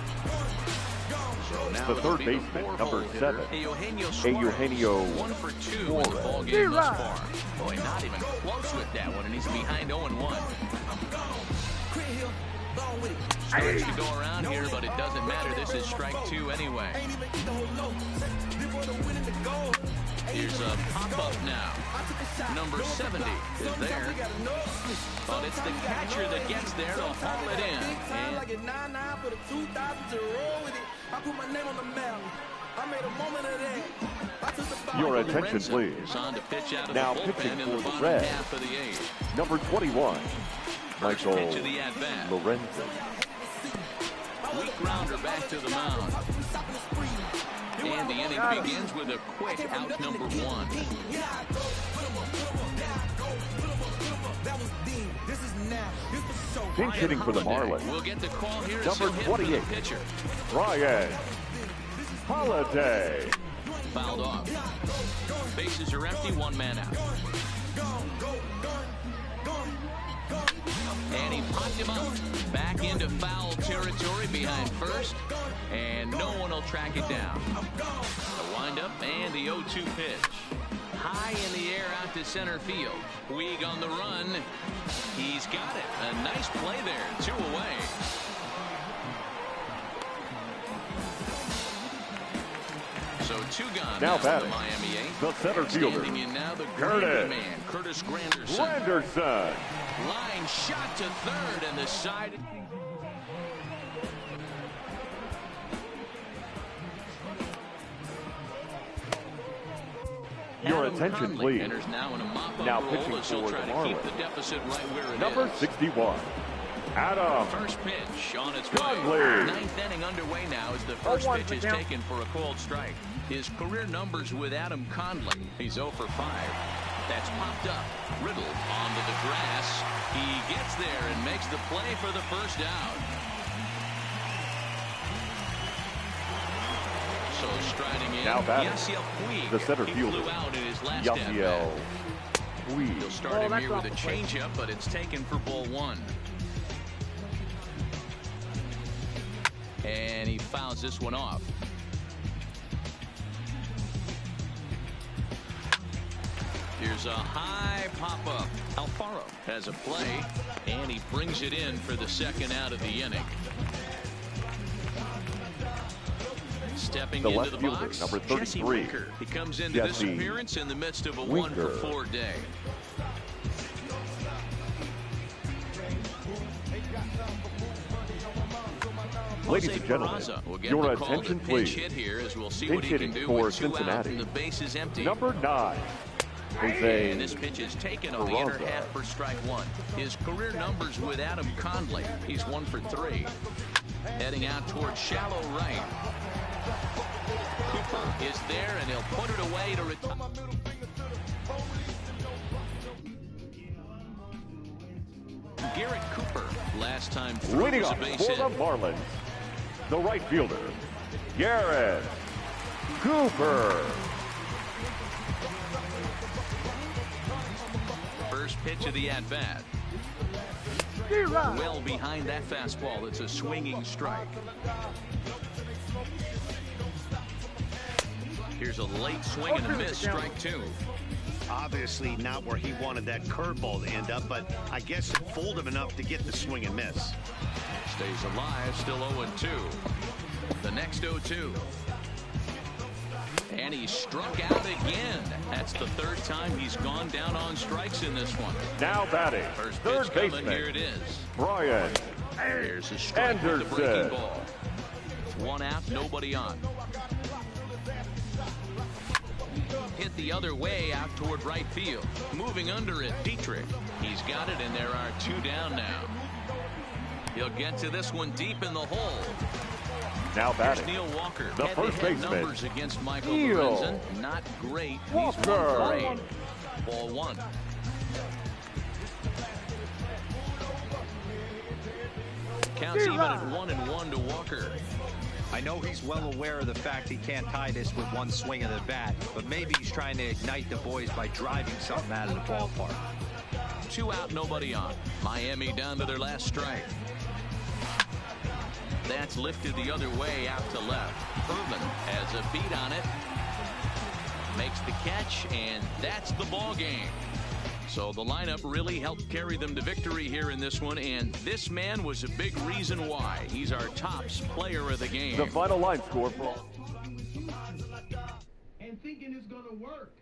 So now the third baseman, number 7, Eugenio 1 for 2 in the ball game thus far. Boy, not even close with that one, and he's behind 0-1. Starts to go around here, but it doesn't matter. This is strike 2 anyway. Here's a pop-up now. Number 70 is there. But it's the catcher that gets there to haul it in. And your attention, please. Now pitching for the Reds, number 21. Michael Lorenzen. Weak grounder back to the mound. And the inning begins with a quick out number 1. Pinch hitting for the Marlins. We'll get the call here. Number 28. Ryan Holiday. Fouled off. Bases are empty, 1 man out. And he popped him up back into foul territory behind first, and no one will track it down. The windup and the 0-2 pitch. High in the air out to center field. Weeg on the run. He's got it. A nice play there. 2 away. So 2 gone now batting the Miami 8. The center fielder, in now, the Curtis Granderson. Line shot to third, and the side. Your attention, please. Now pitching for the Marlins. The deficit right where it number is. 61. Adam First pitch on its Conley. way. 9th inning underway now as the first pitch is taken for a called strike. His career numbers with Adam Conley. He's 0 for 5. That's popped up. Riddle onto the grass. He gets there and makes the play for the first out. So striding in, now batting, Yasiel Puig. the center fielder, Flew out in his last Yasiel Puig. He'll start him here with a changeup, but it's taken for ball 1. And he fouls this one off. Here's a high pop-up. Alfaro has a play, and he brings it in for the second out of the inning. Stepping the into left the fielder, box, number Jesse 33. Winker. He comes into this appearance in the midst of a 1-for-4 day. Ladies and gentlemen, your attention please. Hit here as we'll see pinch what he can do for with 2 Cincinnati. out and the base is empty. Number 9, Jose. And this pitch is taken on the inner half for strike 1. His career numbers with Adam Conley. He's 1 for 3. Heading out towards shallow right. Cooper is there, and he'll put it away to retire. Garrett Cooper, last time through, Leading was a up base for hit. the Marlins, the right fielder, Garrett Cooper. First pitch of the at-bat. Well behind that fastball. It's a swinging strike. Here's a late swing and a miss, strike 2. Obviously not where he wanted that curveball to end up, but I guess it fooled him enough to get the swing and miss. Stays alive, still 0-2. The next 0-2. And he struck out again. That's the 3rd time he's gone down on strikes in this one. Now batting, First third pitch baseman, coming, here it is. Brian Here's a strike with the breaking ball. 1 out, nobody on. Hit the other way out toward right field. Moving under it, Dietrich. He's got it, and there are 2 down now. He'll get to this one deep in the hole. Now batting, Here's Neil Walker. the first baseman, numbers against Michael Neil Lorenzen. Not great. Walker. He's 1 for 8. Ball 1. Counts even at 1-1 to Walker. I know he's well aware of the fact he can't tie this with 1 swing of the bat, but maybe he's trying to ignite the boys by driving something out of the ballpark. 2 out, nobody on. Miami down to their last strike. That's lifted the other way out to left. Herman has a beat on it. Makes the catch, and that's the ball game. So the lineup really helped carry them to victory here in this one, and this man was a big reason why. He's our tops player of the game. The final line score for... And thinking it's going to work.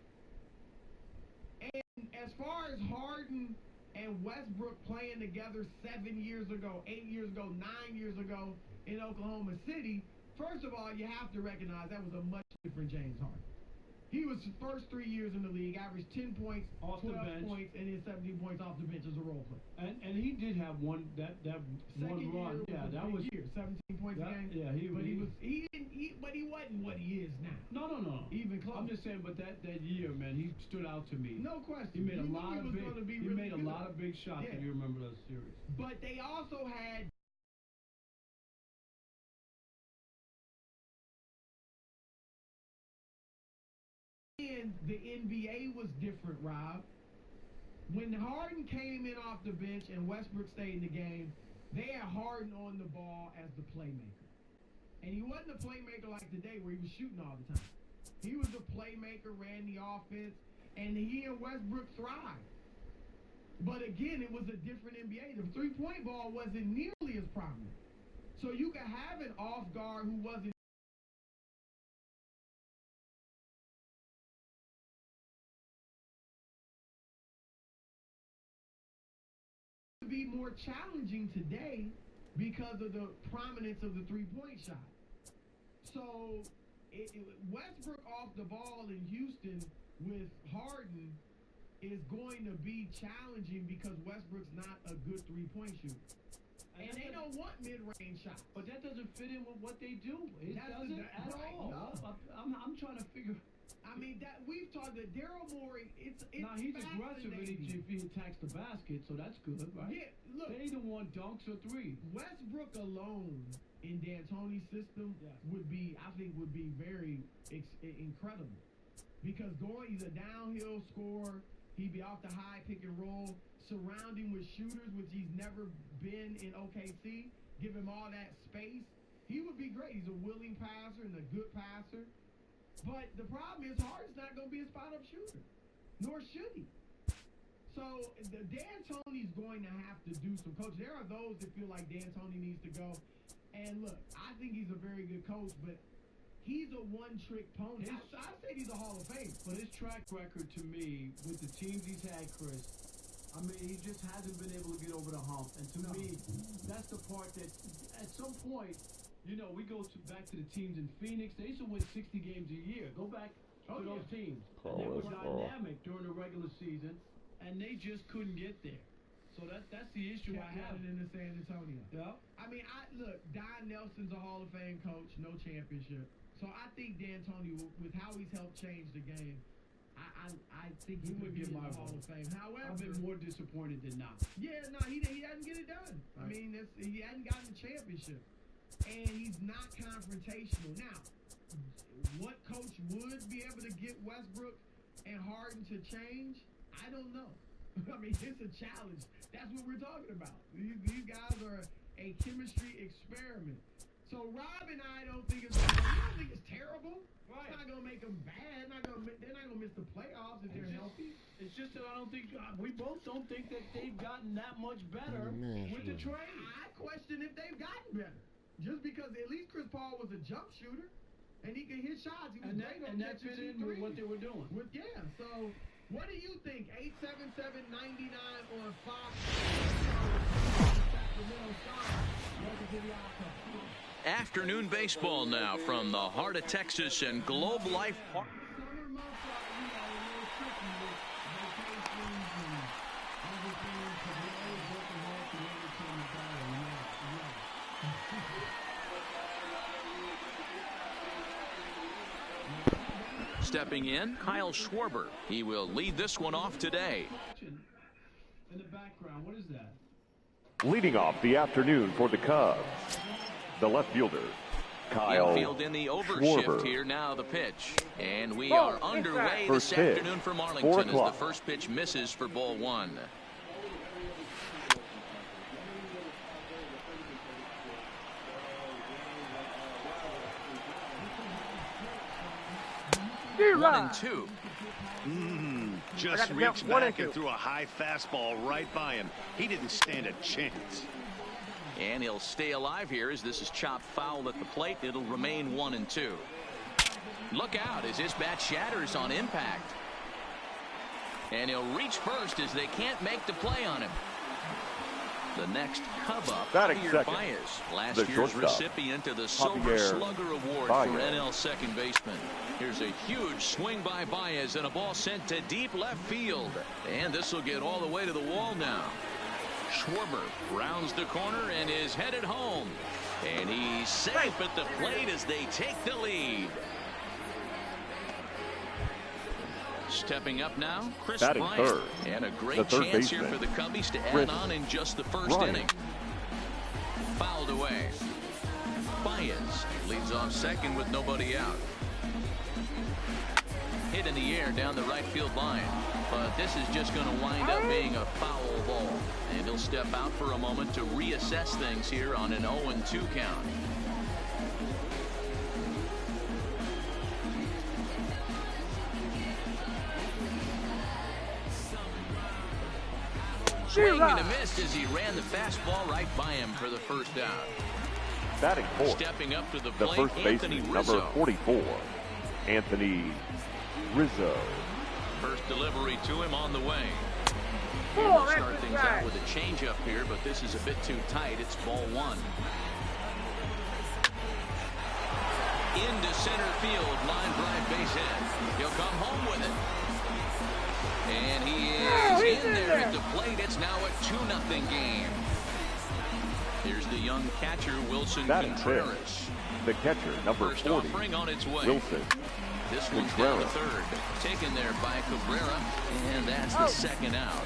And as far as Harden and Westbrook playing together 7 years ago, 8 years ago, 9 years ago in Oklahoma City, first of all, you have to recognize that was a much different James Harden. He was his first 3 years in the league, averaged 10 points, off 12 the bench, points, and then 17 points off the bench as a role player. And he did have one that Second one run. Year Yeah, that was year, 17 points a game. Yeah, but he wasn't what he is now. No. Even close. I'm just saying, but that year, man, he stood out to me. No question. He made a lot of big shots. Yeah. If you remember that series. But they also had. And the NBA was different, Rob. When Harden came in off the bench and Westbrook stayed in the game, they had Harden on the ball as the playmaker. And he wasn't a playmaker like today where he was shooting all the time. He was a playmaker, ran the offense, and he and Westbrook thrived. But again, it was a different NBA. The three-point ball wasn't nearly as prominent. So you could have an off guard who wasn't be more challenging today because of the prominence of the three-point shot. So Westbrook off the ball in Houston with Harden is going to be challenging because Westbrook's not a good three-point shooter. And they don't want mid-range shots. But that doesn't fit in with what they do. It doesn't at all. No. I'm trying to figure. I mean, that we've talked that Daryl Morey. It's now he's aggressive if he attacks the basket, so that's good, right? Yeah, look, they either want dunks or threes. Westbrook alone in D'Antoni's system would be very incredible because he's a downhill scorer. He'd be off the high pick and roll, surrounding with shooters, which he's never been in OKC. Give him all that space. He would be great. He's a willing passer and a good passer. But the problem is Harden's not going to be a spot-up shooter, nor should he. So D'Antoni's going to have to do some coaching. There are those that feel like D'Antoni needs to go. And look, I think he's a very good coach, but he's a one-trick pony. I say he's a Hall of Fame. But his track record to me, with the teams he's had, Chris, I mean, he just hasn't been able to get over the hump. And to me, that's the part that at some point, you know, we go back to the teams in Phoenix. They used to win 60 games a year. Go back to those teams. And they were dynamic during the regular season, and they just couldn't get there. So that's the issue I have in the San Antonio. Yeah. I mean, look, Don Nelson's a Hall of Fame coach, no championship. So I think D'Antoni, with how he's helped change the game, I think he would get my Hall of Fame. However, I've been more disappointed than not. Yeah, no, he doesn't get it done. Right. I mean, he hasn't gotten the championship, and he's not confrontational. Now, what coach would be able to get Westbrook and Harden to change? I don't know. I mean, it's a challenge. That's what we're talking about. These guys are a chemistry experiment. So Rob and I don't think it's terrible. Right. It's not going to make them bad. They're not going to miss the playoffs if they're healthy. It's just that I don't think we both don't think that they've gotten that much better with the trade. I question if they've gotten better. Just because at least Chris Paul was a jump shooter and he could hit shots. He was and that fit in with what they were doing. So what do you think? 877-99 on Fox. Afternoon baseball now from the heart of Texas and Globe Life Park. Stepping in, Kyle Schwarber. He will lead this one off today. In the background, what is that? Leading off the afternoon for the Cubs, the left fielder, Kyle Infield in the overshift Schwarber. here now, the pitch. And we are underway First this pitch, afternoon from Arlington as the 4:00. first pitch misses for ball one. One and two. Just reached back and threw a high fastball right by him. He didn't stand a chance. And he'll stay alive here as this is chopped foul at the plate. It'll remain 1 and 2. Look out as his bat shatters on impact. And he'll reach first as they can't make the play on him. The next Cub up, Javier Baez, last year's recipient of the Silver Slugger Award for NL second baseman. Here's a huge swing by Baez and a ball sent to deep left field. And this will get all the way to the wall now. Schwarber rounds the corner and is headed home. And he's safe at the plate as they take the lead. Stepping up now, Chris Bryant. Third. And a great chance here for the Cubbies to add on in just the first inning. Fouled away. Baez leads off second with nobody out. Hit in the air down the right field line. But this is just going to wind up being a foul ball. And he'll step out for a moment to reassess things here on an 0-2 count. Swing and a miss as he ran the fastball right by him for the first out. Batting fourth. Stepping up to the the plate, first Anthony baseman, Rizzo. number 44, Anthony Rizzo. First delivery to him on the way. And they'll start things out with a changeup here, but this is a bit too tight. It's ball one. Into center field, line drive base hit. He'll come home with it. And he is in there at the plate. It's now a 2-0 game. Here's the young catcher, Wilson Contreras. The catcher, number First 40, offering on its way. Wilson. This one's down to third. Taken there by Cabrera. And that's the second out.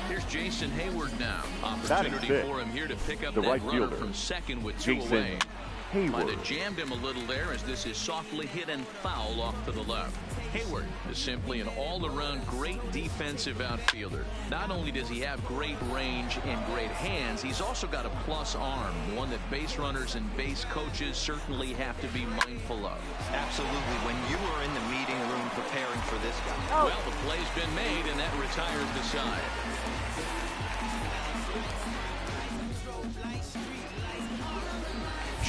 Here's Jason Hayward now. Opportunity for him here to pick up that right runner fielder, from second with two away. Hayward. Might have jammed him a little there as this is softly hit and foul off to the left. Hayward is simply an all-around great defensive outfielder. Not only does he have great range and great hands, he's also got a plus arm, one that base runners and base coaches certainly have to be mindful of. Absolutely. When you are in the meeting room preparing for this guy. Well, the play's been made, and that retires the side.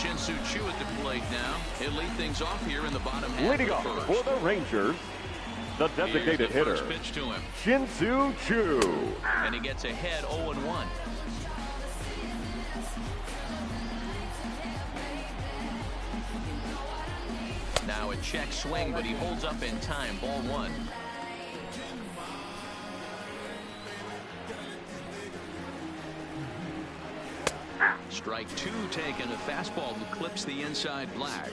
Shin-Soo Choo at the plate now. He'll lead things off here in the bottom half. Leading off for the Rangers, the designated hitter, pitch to him. Shin-Soo Choo. And he gets ahead 0-1. Now a check swing, but he holds up in time. Ball 1. Strike 2 taken. A fastball that clips the inside black.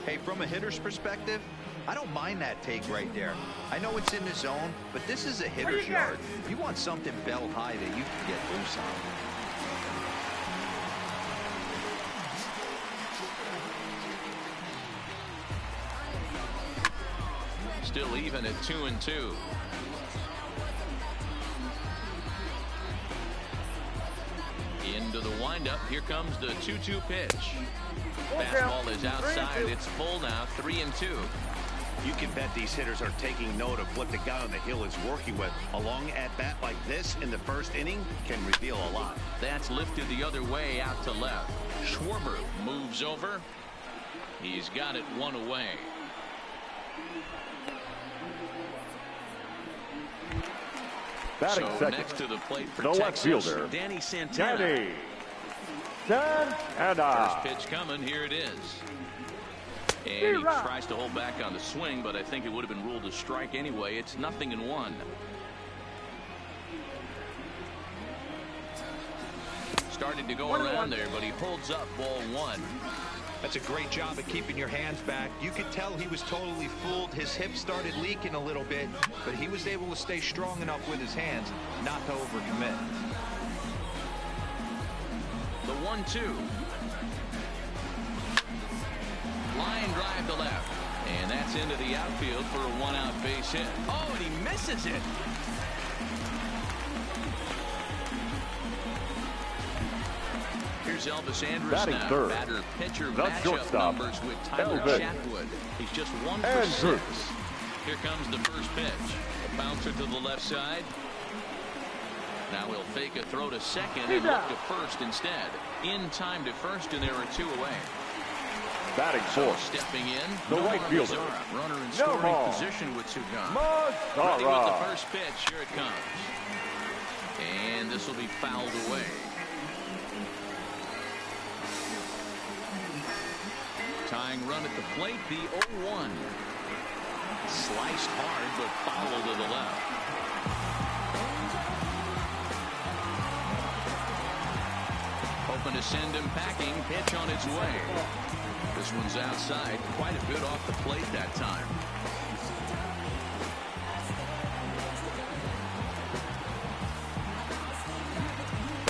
Hey, from a hitter's perspective, I don't mind that take right there. I know it's in the zone, but this is a hitter's yard. You want something bell high that you can get loose on. Still even at 2-2. Into the windup. Here comes the 2-2 pitch. Fastball is outside. It's full now. 3-2. You can bet these hitters are taking note of what the guy on the hill is working with. A long at-bat like this in the first inning can reveal a lot. That's lifted the other way out to left. Schwarber moves over. He's got it one away. Batting so second, next to the plate for the left Texas, fielder, Danny Santana. First pitch coming. Here it is. And he tries to hold back on the swing, but I think it would have been ruled a strike anyway. It's 0-1. Started to go around there, but he holds up ball 1. That's a great job of keeping your hands back. You could tell he was totally fooled. His hip started leaking a little bit, but he was able to stay strong enough with his hands not to overcommit. The 1-2. Line drive to left. And that's into the outfield for a one-out base hit. Oh, and he misses it. Here's Elvis Andrus batting now. third. Batter-pitcher The matchup shortstop, numbers with Tyler Elvis Chatwood. He's just 1 for Andrus. 6. Here comes the first pitch. A bouncer to the left side. Now he'll fake a throw to second and look to first instead. In time to first, and there are 2 away. Batting fourth, stepping in, the right fielder, runner in scoring position with 2 gone. Ready with the first pitch. Here it comes. And this will be fouled away. Tying run at the plate, the 0-1. Sliced hard, but foul to the left. Hoping to send him packing. Pitch on its way. This one's outside. Quite a bit off the plate that time.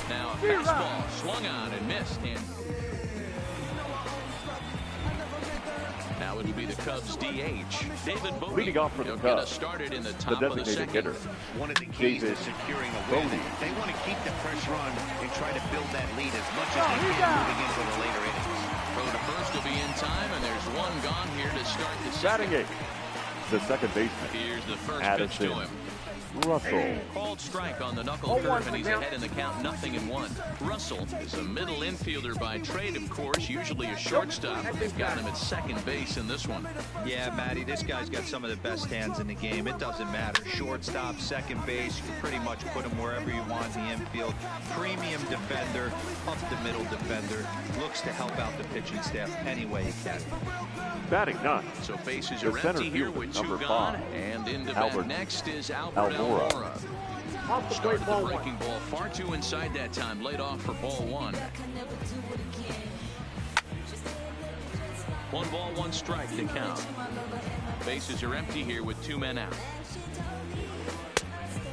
Now a fastball swung on and missed. And now it'll be the Cubs DH, David Bowie. Leading off for the Cubs, get us started in the top of the second. Hitter. One of the keys to securing a win. They want to keep the pressure on and try to build that lead as much as they can moving into the later innings. Throw to first will be in time, and there's 1 gone here to start the second. Batting 8, the second baseman. Here's the first pitch to him. Russell. Called strike on the knuckle curve, and he's ahead in the count, 0-1. Russell is a middle infielder by trade, of course, usually a shortstop, but they've got him at second base in this one. Yeah, Matty, this guy's got some of the best hands in the game. It doesn't matter. Shortstop, second base, you can pretty much put him wherever you want in the infield. Premium defender, up the middle defender, looks to help out the pitching staff any way he can. Batting 9. So bases are empty here with 2 gone, and into bat next is Albert Almora. Started the breaking ball far too inside that time. Laid off for ball 1. 1 ball, 1 strike to count. Bases are empty here with 2 men out.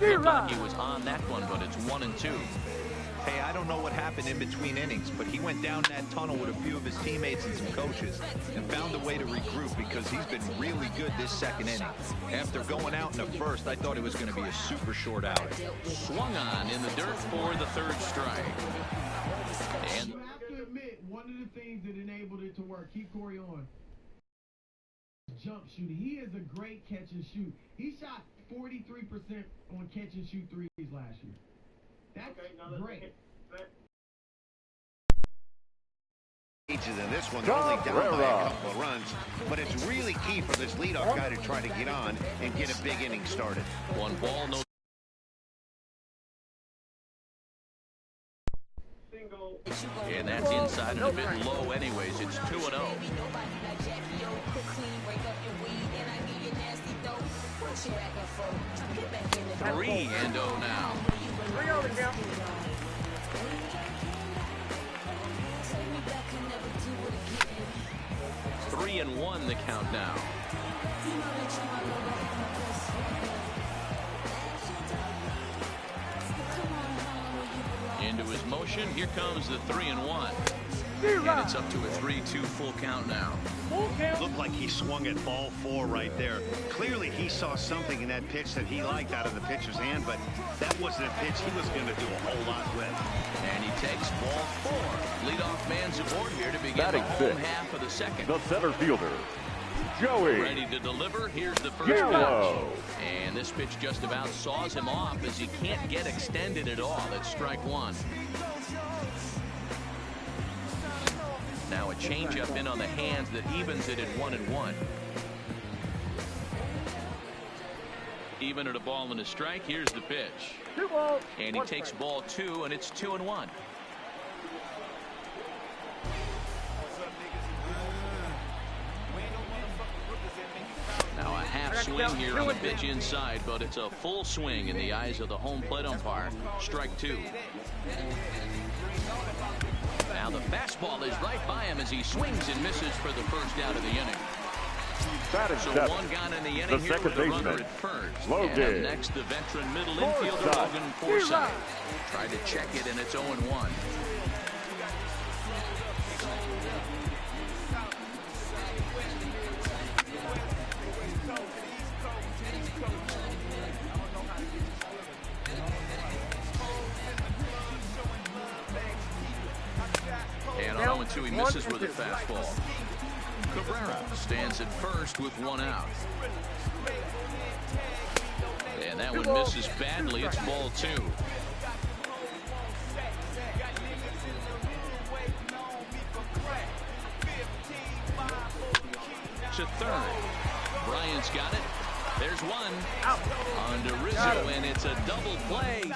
Looked like he was on that one, but it's 1-2. Hey, I don't know what happened in between innings, but he went down that tunnel with a few of his teammates and some coaches and found a way to regroup because he's been really good this second inning. After going out in the first, I thought it was going to be a super short outing. Swung on in the dirt for the 3rd strike. And you have to admit, one of the things that enabled it to work, keep Corey on, jump shooting. He is a great catch and shoot. He shot 43% on catch and shoot threes last year. That's great. leads in this one. They're only down by a couple of runs, but it's really key for this leadoff guy to try to get on and get a big inning started. One ball, no. And that's inside and a bit low anyways. It's 2-0. 3-0 now. 3-1 the count now. Into his motion. Here comes the 3-1. And it's up to a 3-2 full count now. Looked like he swung at ball 4 right there. Clearly he saw something in that pitch that he liked out of the pitcher's hand, but that wasn't a pitch he was going to do a whole lot with. And he takes ball 4. Leadoff man's aboard here to begin the home half of the second. The center fielder, Joey. Ready to deliver. Here's the first pitch. And this pitch just about saws him off as he can't get extended at all. It's strike 1. Now a changeup in on the hands that evens it at 1-1. Even at a ball and a strike. Here's the pitch. And he takes ball 2, and it's 2-1. Now a half swing here on the pitch inside, but it's a full swing in the eyes of the home plate umpire. Strike 2. Now the fastball is right by him as he swings and misses for the first out of the inning. So 1 gone in the inning here with a runner at first. And up next, the veteran middle infielder, Logan Forsythe. Tried to check it, and it's 0-1. And on 0-2, he misses with a fastball. Cabrera stands at first with 1 out. And that one misses badly. It's ball 2. To third. Bryant's got it. There's 1. Out. On to Rizzo, and it's a double play.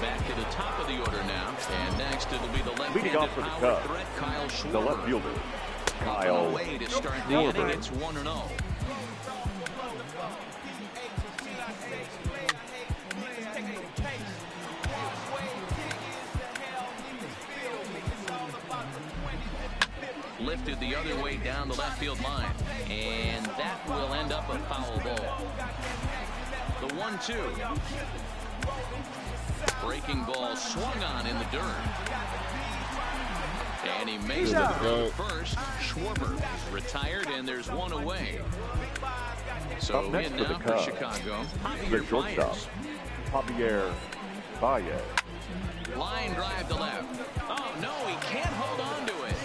Back to the top of the order now, and next it'll be the left-handed power threat, Kyle Schwarber. The left fielder, Kyle away to start the inning. It's 1-0. Lifted the other way down the left field line, and that will end up a foul ball. The 1-2. Breaking ball swung on in the dirt. And he makes the throw first. Schwarber is retired, and there's 1 away. So in now for Chicago, the shortstop, Javier Baez. Line drive to left. Oh, no, he can't hold on to it.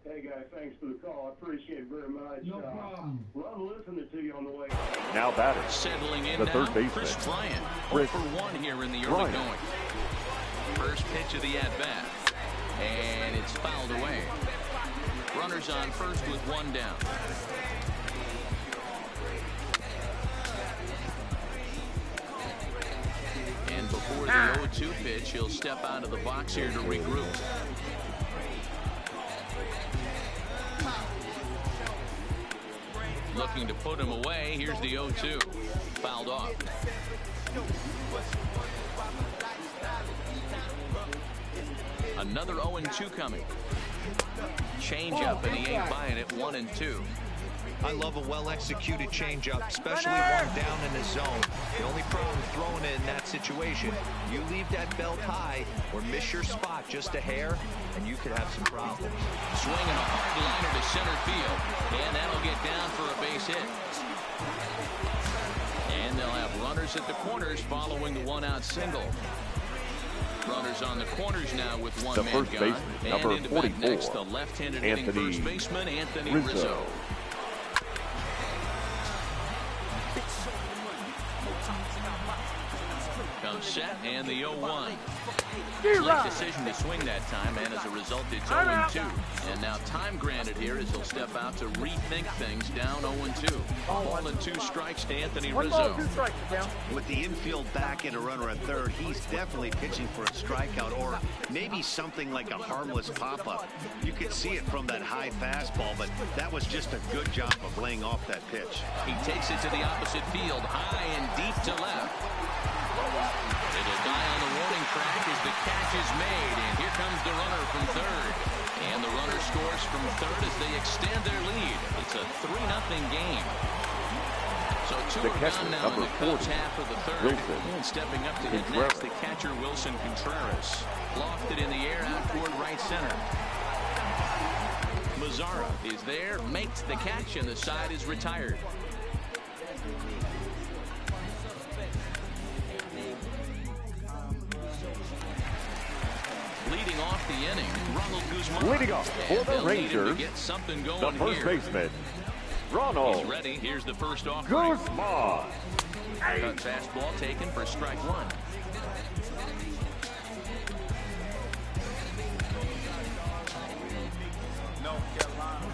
Hey, guys, thanks for the call. I appreciate it very much. No problem. Love listening to you on the way. Now batter, settling in the now, third baseman, Chris Bryant. 0 for 1 here in the early going. First pitch of the at-bat. And it's fouled away. Runners on first with 1 down. And before the 0-2 pitch, he'll step out of the box here to regroup. Looking to put him away. Here's the 0-2. Fouled off. Another 0-2 coming. Changeup, and he ain't buying it. 1-2. I love a well-executed changeup, especially one down in the zone. The only problem throwing it in that situation, you leave that belt high or miss your spot just a hair, and you could have some problems. Swinging a hard liner to center field, and that'll get down for a base hit. And they'll have runners at the corners following the 1-out single. Runners on the corners now with 1 man first gone. baseman, And number into 44, bat next, the left-handed hitting first baseman, Anthony Rizzo. Comes set and the 0-1. Slick decision to swing that time, and as a result, it's 0-2. And now time granted here as he'll step out to rethink things down 0-2. Ball and 2 strikes to Anthony Rizzo. With the infield back and a runner at third, he's definitely pitching for a strikeout or maybe something like a harmless pop-up. You could see it from that high fastball, but that was just a good job of laying off that pitch. He takes it to the opposite field, high and deep to left. It'll die on the warning track as the catch is made, and here comes the runner from third. And the runner scores from third as they extend their lead. It's a 3-0 game. So 2 are gone now in the Cubs half of the third. And stepping up to hit next, the catcher Wilson Contreras. Lofted in the air out toward right center. Mazzara is there, makes the catch, and the side is retired. Leading off the inning, Ronald Guzman. Leading off for the Rangers, get something going the first baseman, Ronald. He's ready. Here's the first off. Guzman. Cut fastball taken for strike 1.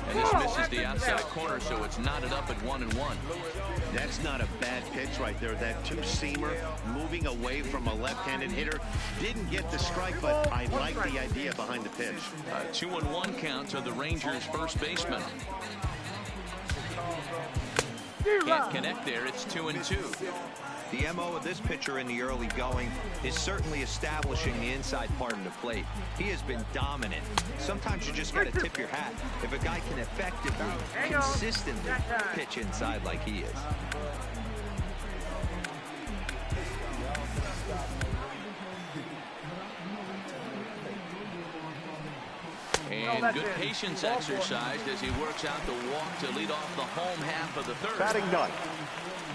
And this misses the outside corner, so it's knotted up at 1-1. That's not a bad pitch right there. That two-seamer moving away from a left-handed hitter. Didn't get the strike, but I like the idea behind the pitch. A 2-1 count to the Rangers' first baseman. Can't connect there. It's 2-2. The MO of this pitcher in the early going is certainly establishing the inside part of the plate. He has been dominant. Sometimes you just got to tip your hat if a guy can effectively, consistently pitch inside like he is. And good patience exercised as he works out the walk to lead off the home half of the third. Batting ninth,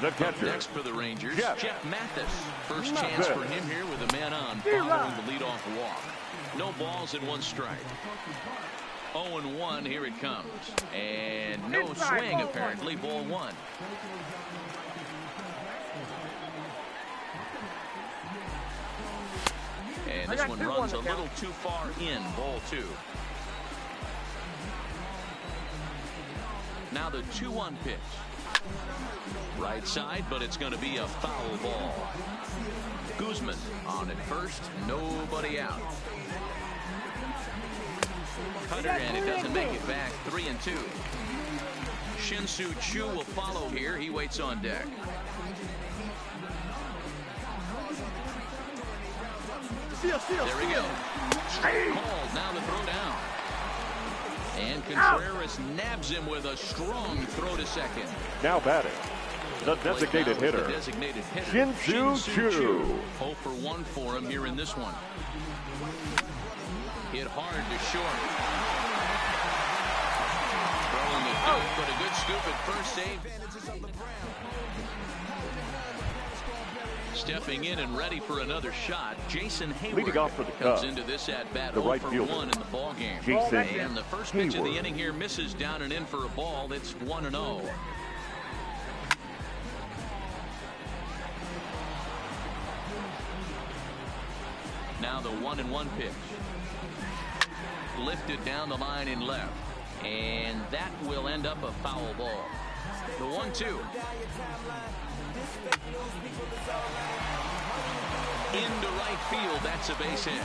the catcher. Next for the Rangers, Jeff Mathis. First Mathis. chance for him here with a man on following the leadoff walk. No balls and 1 strike. 0-1, here it comes. And no swing, apparently, ball 1. And this one runs a little too far in, ball 2. Now the 2-1 pitch. Right side, but it's going to be a foul ball. Guzman on at first, nobody out. Cutter, and it doesn't make it back. 3-2. Shin-Soo Choo will follow here. He waits on deck. There we go. Straight called. Now the throw down. And Contreras nabs him with a strong throw to second. Now batting, the designated hitter, Shin-Soo Choo. 0 for 1 for him here in this one. Hit hard to short. Throwing the dirt, but a good scoop at first save. Stepping in and ready for another shot, Jason Hayward leading off for the comes Cubs, into this at bat, the 0 right for fielder, 1 in the ball game. And the first pitch of the inning here misses down and in for a ball. That's 1-0. Now the 1-1 pitch. Lifted down the line in left. And that will end up a foul ball. The 1-2. Into right field. That's a base hit.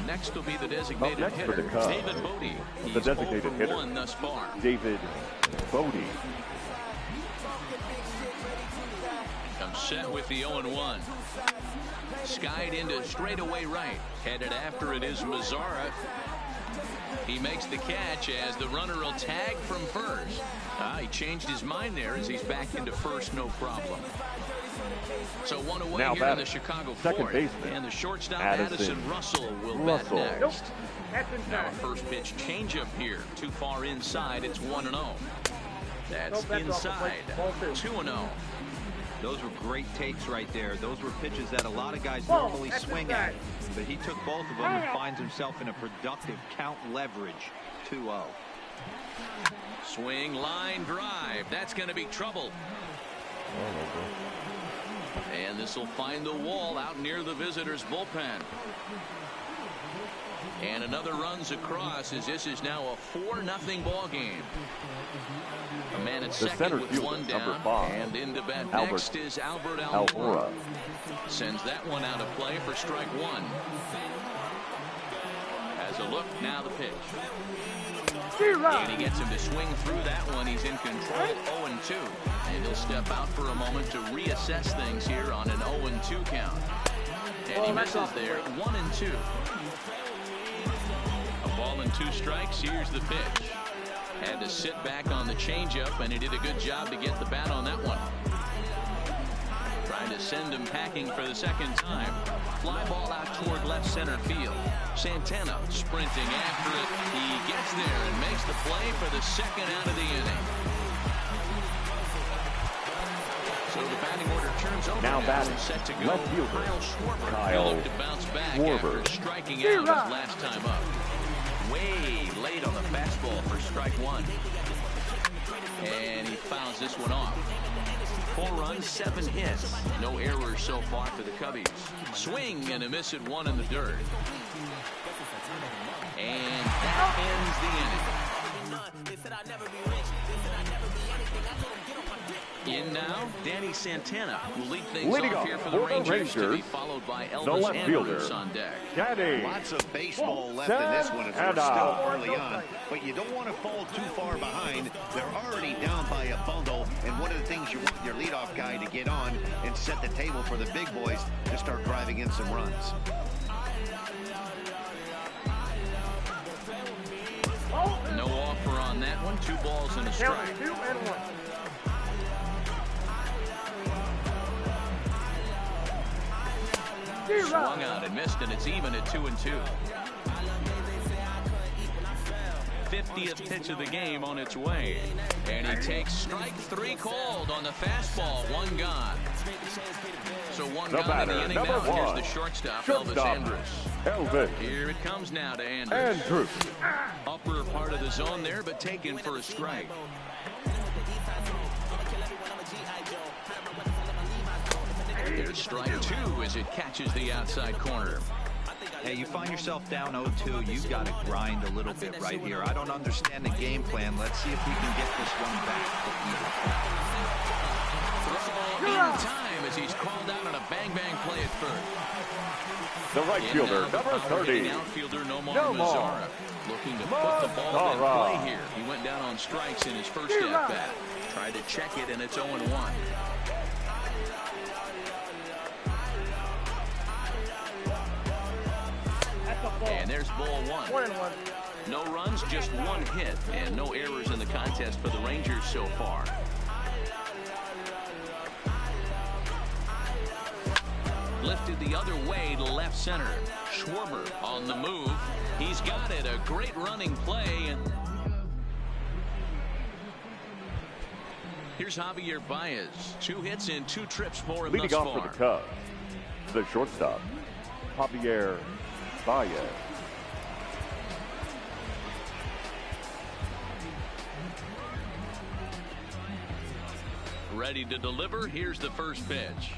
Next will be the designated hitter, David Bodie. He's the designated hitter, 1 thus far. David Bodie. Comes set with the 0-1. Skied into straightaway right. Headed after it is Mazzara. He makes the catch as the runner will tag from first. He changed his mind there as he's back into first, no problem. So 1 away now here in the Chicago fourth. Baseman, and the shortstop Addison Russell will bat next. Now a first pitch changeup here. Too far inside. It's 1-0. That's inside. 2-0. Those were great takes right there. Those were pitches that a lot of guys normally swing at. But he took both of them and finds himself in a productive count leverage. 2-0. Swing, line, drive. That's going to be trouble. And this will find the wall out near the visitors' bullpen. And another runs across as this is now a 4-0 ball game. A man at second with one down. And into bat next is Albert Almora. Sends that one out of play for strike one. As a look, now the pitch. And he gets him to swing through that one. He's in control, 0-2. And he'll step out for a moment to reassess things here on an 0-2 count. And he misses there, 1-2. A ball and 2 strikes. Here's the pitch. Had to sit back on the changeup, and he did a good job to get the bat on that one. Trying to send him packing for the second time. Fly ball out toward left center field. Santana sprinting after it. He gets there and makes the play for the second out of the inning. So the batting order turns over. Now batting, set to go. left fielder Kyle Schwarber. He'll look to bounce back after striking out his last time up. Way late on the fastball for strike one. And he fouls this one off. 4 runs, 7 hits. No errors so far for the Cubbies. Swing and a miss at one in the dirt. And that ends the inning. In now, Danny Santana will lead things off here for the Rangers, to be followed by Elvis Andrus on deck. Lots of baseball left in this one as we're still early on, but you don't want to fall too far behind. They're already down by a bundle, and one of the things you want your leadoff guy to get on and set the table for the big boys to start driving in some runs. No offer on that one. 2 balls and a strike. Swung out and missed, and it's even at 2-2. 50th pitch of the game on its way. And he takes strike 3 called on the fastball. 1 gone. So 1 gone in the inning now. Here's the shortstop, Elvis Andrus. Here it comes now to Andrus. Upper part of the zone there, but taken for a strike. There's strike 2 as it catches the outside corner. Hey, you find yourself down 0-2, you've got to grind a little bit right here. I don't understand the game plan. Let's see if we can get this one back. Throw in time as he's called out on a bang-bang play at first. The right fielder, number 30. Outfielder Nomar Mazara looking to put the ball in play here. He went down on strikes in his first at-bat. Tried to check it, and it's 0-1. And there's ball 1. No runs, just 1 hit, and no errors in the contest for the Rangers so far. Lifted the other way to left center. Schwarber on the move. He's got it. A great running play. And here's Javier Baez. 2 hits in 2 trips for him thus far. Leading off for the Cubs, the shortstop, Javier Baez. Ready to deliver. Here's the first pitch.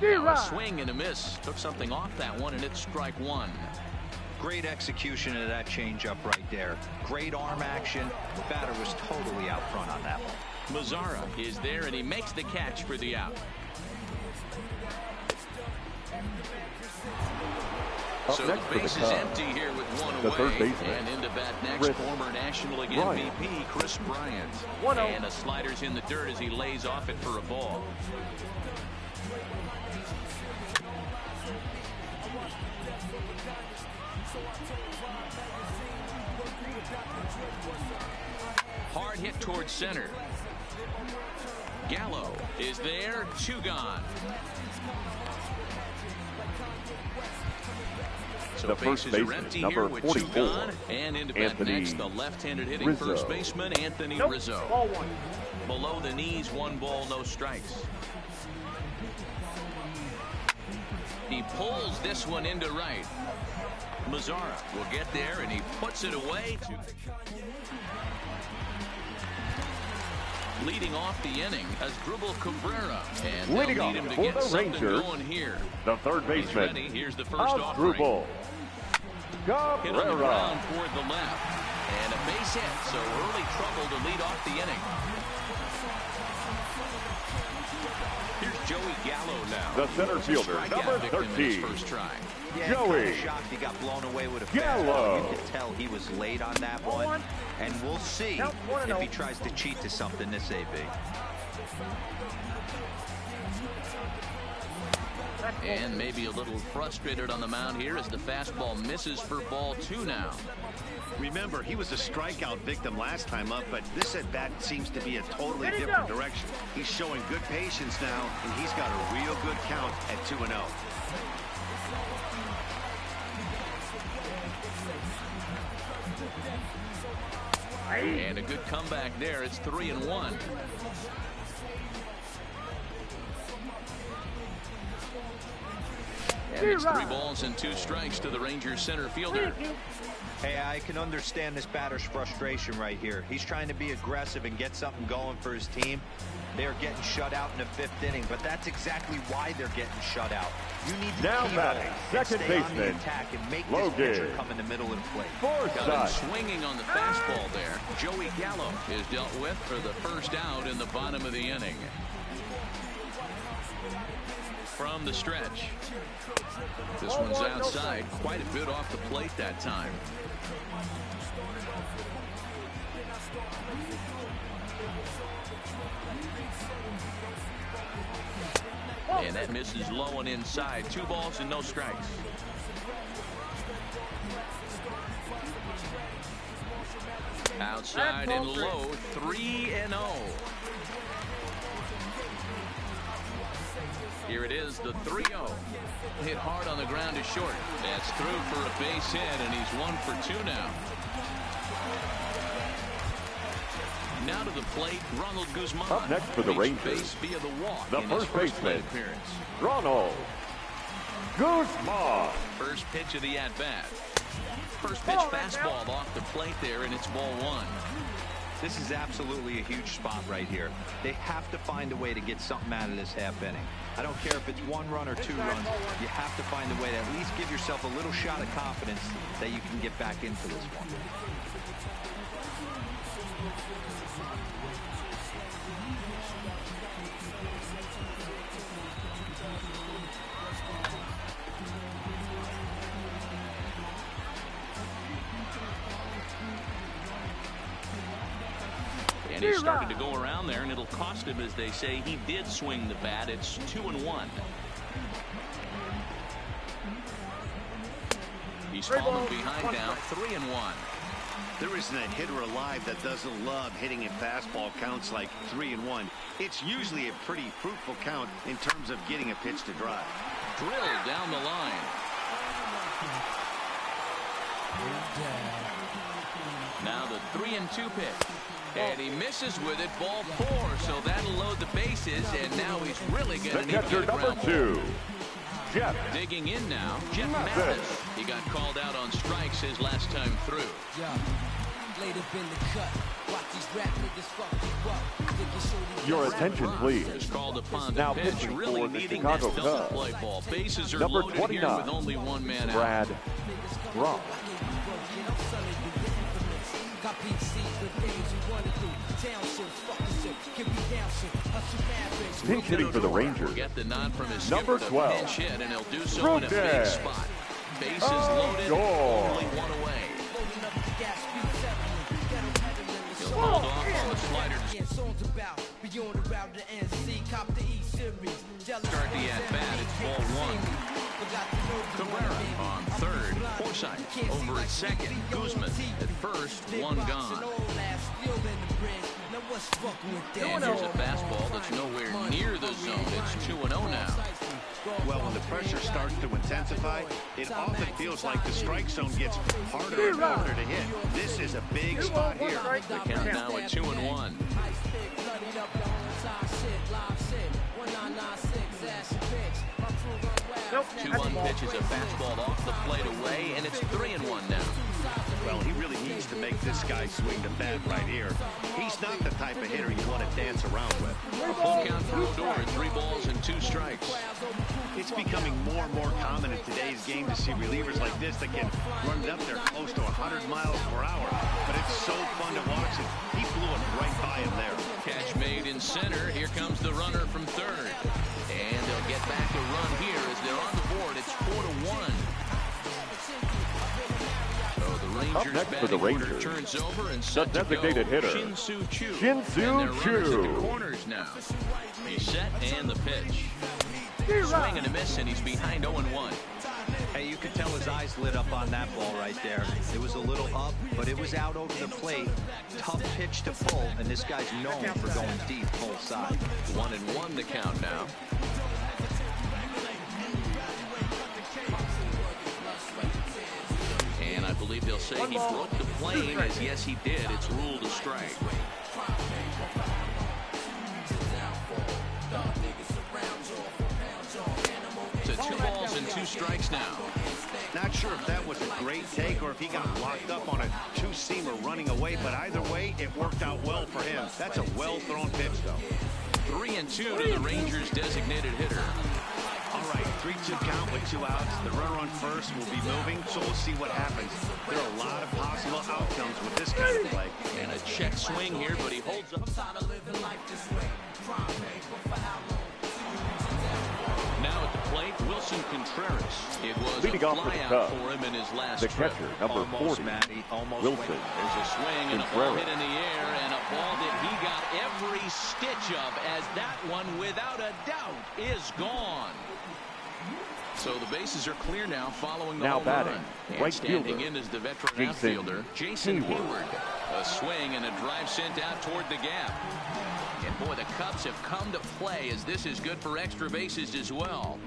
Now a swing and a miss. Took something off that one, and it's strike 1. Great execution of that changeup right there. Great arm action. The batter was totally out front on that one. Mazara is there, and he makes the catch for the out. So the base is empty here with 1 away. And into bat next, former National League MVP Chris Bryant. And a slider's in the dirt as he lays off it for a ball. Hard hit towards center. Gallo is there. 2 gone. So the first baseman, number 44, and into bat next, the left-handed hitting first baseman, Anthony Rizzo. Below the knees, 1 ball, no strikes. He pulls this one into right. Mazara will get there, and he puts it away. Leading off the inning as Dribble Cabrera. And leading they'll off need him to for get the something Rangers, going here. the third baseman, Here's the first offering. Dribble Cabrera. Hit on the ground toward the left. And a base hit, so early trouble to lead off the inning. Here's Joey Gallo now. The center fielder, number 13. First try. Yeah, Joey kind of shocked he got blown away with a Gallo. fastball. You could tell he was late on that one. And we'll see if he tries to cheat to something this AB. And maybe a little frustrated on the mound here as the fastball misses for ball 2 now. Remember, he was a strikeout victim last time up, but this at bat seems to be a totally different direction. He's showing good patience now, and he's got a real good count at 2-0. And a good comeback there. It's 3-1. And it's 3 balls and 2 strikes to the Rangers center fielder. Hey, I can understand this batter's frustration right here. He's trying to be aggressive and get something going for his team. They're getting shut out in the 5th inning, but that's exactly why they're getting shut out. You need to now keep batting, second stay on the baseman, attack and make Logan. this pitcher come in the middle of the plate. Got him swinging on the fastball there. Joey Gallo is dealt with for the first out in the bottom of the inning. From the stretch. This one's outside. Quite a bit off the plate that time. And that misses low and inside. 2 balls and no strikes. Outside and low. 3-0. Here it is, the 3-0. Hit hard on the ground to short. That's through for a base hit, and he's 1 for 2 now. Now to the plate, Ronald Guzman. Up next for the Rangers, base via the walk the in first his baseman, appearance. Ronald Guzman. First pitch of the at-bat. First pitch fastball off the plate there, and it's ball 1. This is absolutely a huge spot right here. They have to find a way to get something out of this half inning. I don't care if it's 1 run or 2 runs. You have to find a way to at least give yourself a little shot of confidence that you can get back into this one. And he started to go around there, and it'll cost him, as they say. He did swing the bat. It's 2-1. He's fallen behind now, 3-1. There isn't a hitter alive that doesn't love hitting in fastball counts like 3-1. It's usually a pretty fruitful count in terms of getting a pitch to drive. Drilled down the line. Now the 3-2 pitch. And he misses with it, ball 4, so that'll load the bases, and now he's really going to need to get a number ground 2, Jeff. Digging in now, Jeff Mathis. He got called out on strikes his last time through. Your attention, please. Is called upon now to pitch, pitching really for the needing Chicago that double Cubs. play ball. Bases are Number loaded 29, here with only 1 man out. Brad Rock. Pinch hitting for the Rangers. Get the nod from his number 12, pinch hit, and he'll do so in a big spot. Bases loaded, only 1 away. He'll hold off on the slider. Start the at-bat, it's ball 1. Cabrera on third. Forsythe over at second. Guzman at first. 1 gone. And here's a fastball that's nowhere near the zone. It's 2-0 now. Well, when the pressure starts to intensify, it often feels like the strike zone gets harder and harder to hit. This is a big spot here. The count now at 2-1. Nope. 2-1 pitch is a fastball off the plate away, and it's 3-1 now. Well, he really needs to make this guy swing the bat right here. He's not the type of hitter you want to dance around with. A full count for Odor, 3 balls and 2 strikes. It's becoming more and more common in today's game to see relievers like this that can run it up there close to 100 miles per hour. But it's so fun to watch it. He blew it right by him there. Catch made in center. Here comes the runner from third. And they'll get back a run here as they're on the board. It's 4-1. So the Rangers next for the Rangers, turns over and the set to designated go. hitter, Shin-Soo Choo. Shin-Soo Choo. At the corners now. He's set and the pitch. Swing and a miss, and he's behind 0-1. Hey, you could tell his eyes lit up on that ball right there. It was a little up, but it was out over the plate. Tough pitch to pull, and this guy's known for going deep full side. 1-1 the count now. And I believe they'll say he broke the plane, as yes he did. It's ruled a strike. So 2 balls and 2 strikes now. Not sure if that was a great take or if he got locked up on a 2-seamer running away, but either way, it worked out well for him. That's a well-thrown pitch, though. 3-2 to the Rangers' designated hitter. All right, 3-2 count with 2 outs. The runner on first will be moving, so we'll see what happens. There are a lot of possible outcomes with this kind of play. And a check swing here, but he holds up. Now at the plate, Wilson Contreras. It was leading a off for the flyout Cubs, for him in his last the trip. catcher, number 40, Wilson. There's a swing and a ball hit in the air, and a ball that he got every stitch of, as that one, without a doubt, is gone. So the bases are clear now following the home batting, run. And right standing fielder, in is the veteran Jason outfielder, Jason Hayward. Hayward. A swing and a drive sent out toward the gap. And boy, the Cubs have come to play, as this is good for extra bases as well.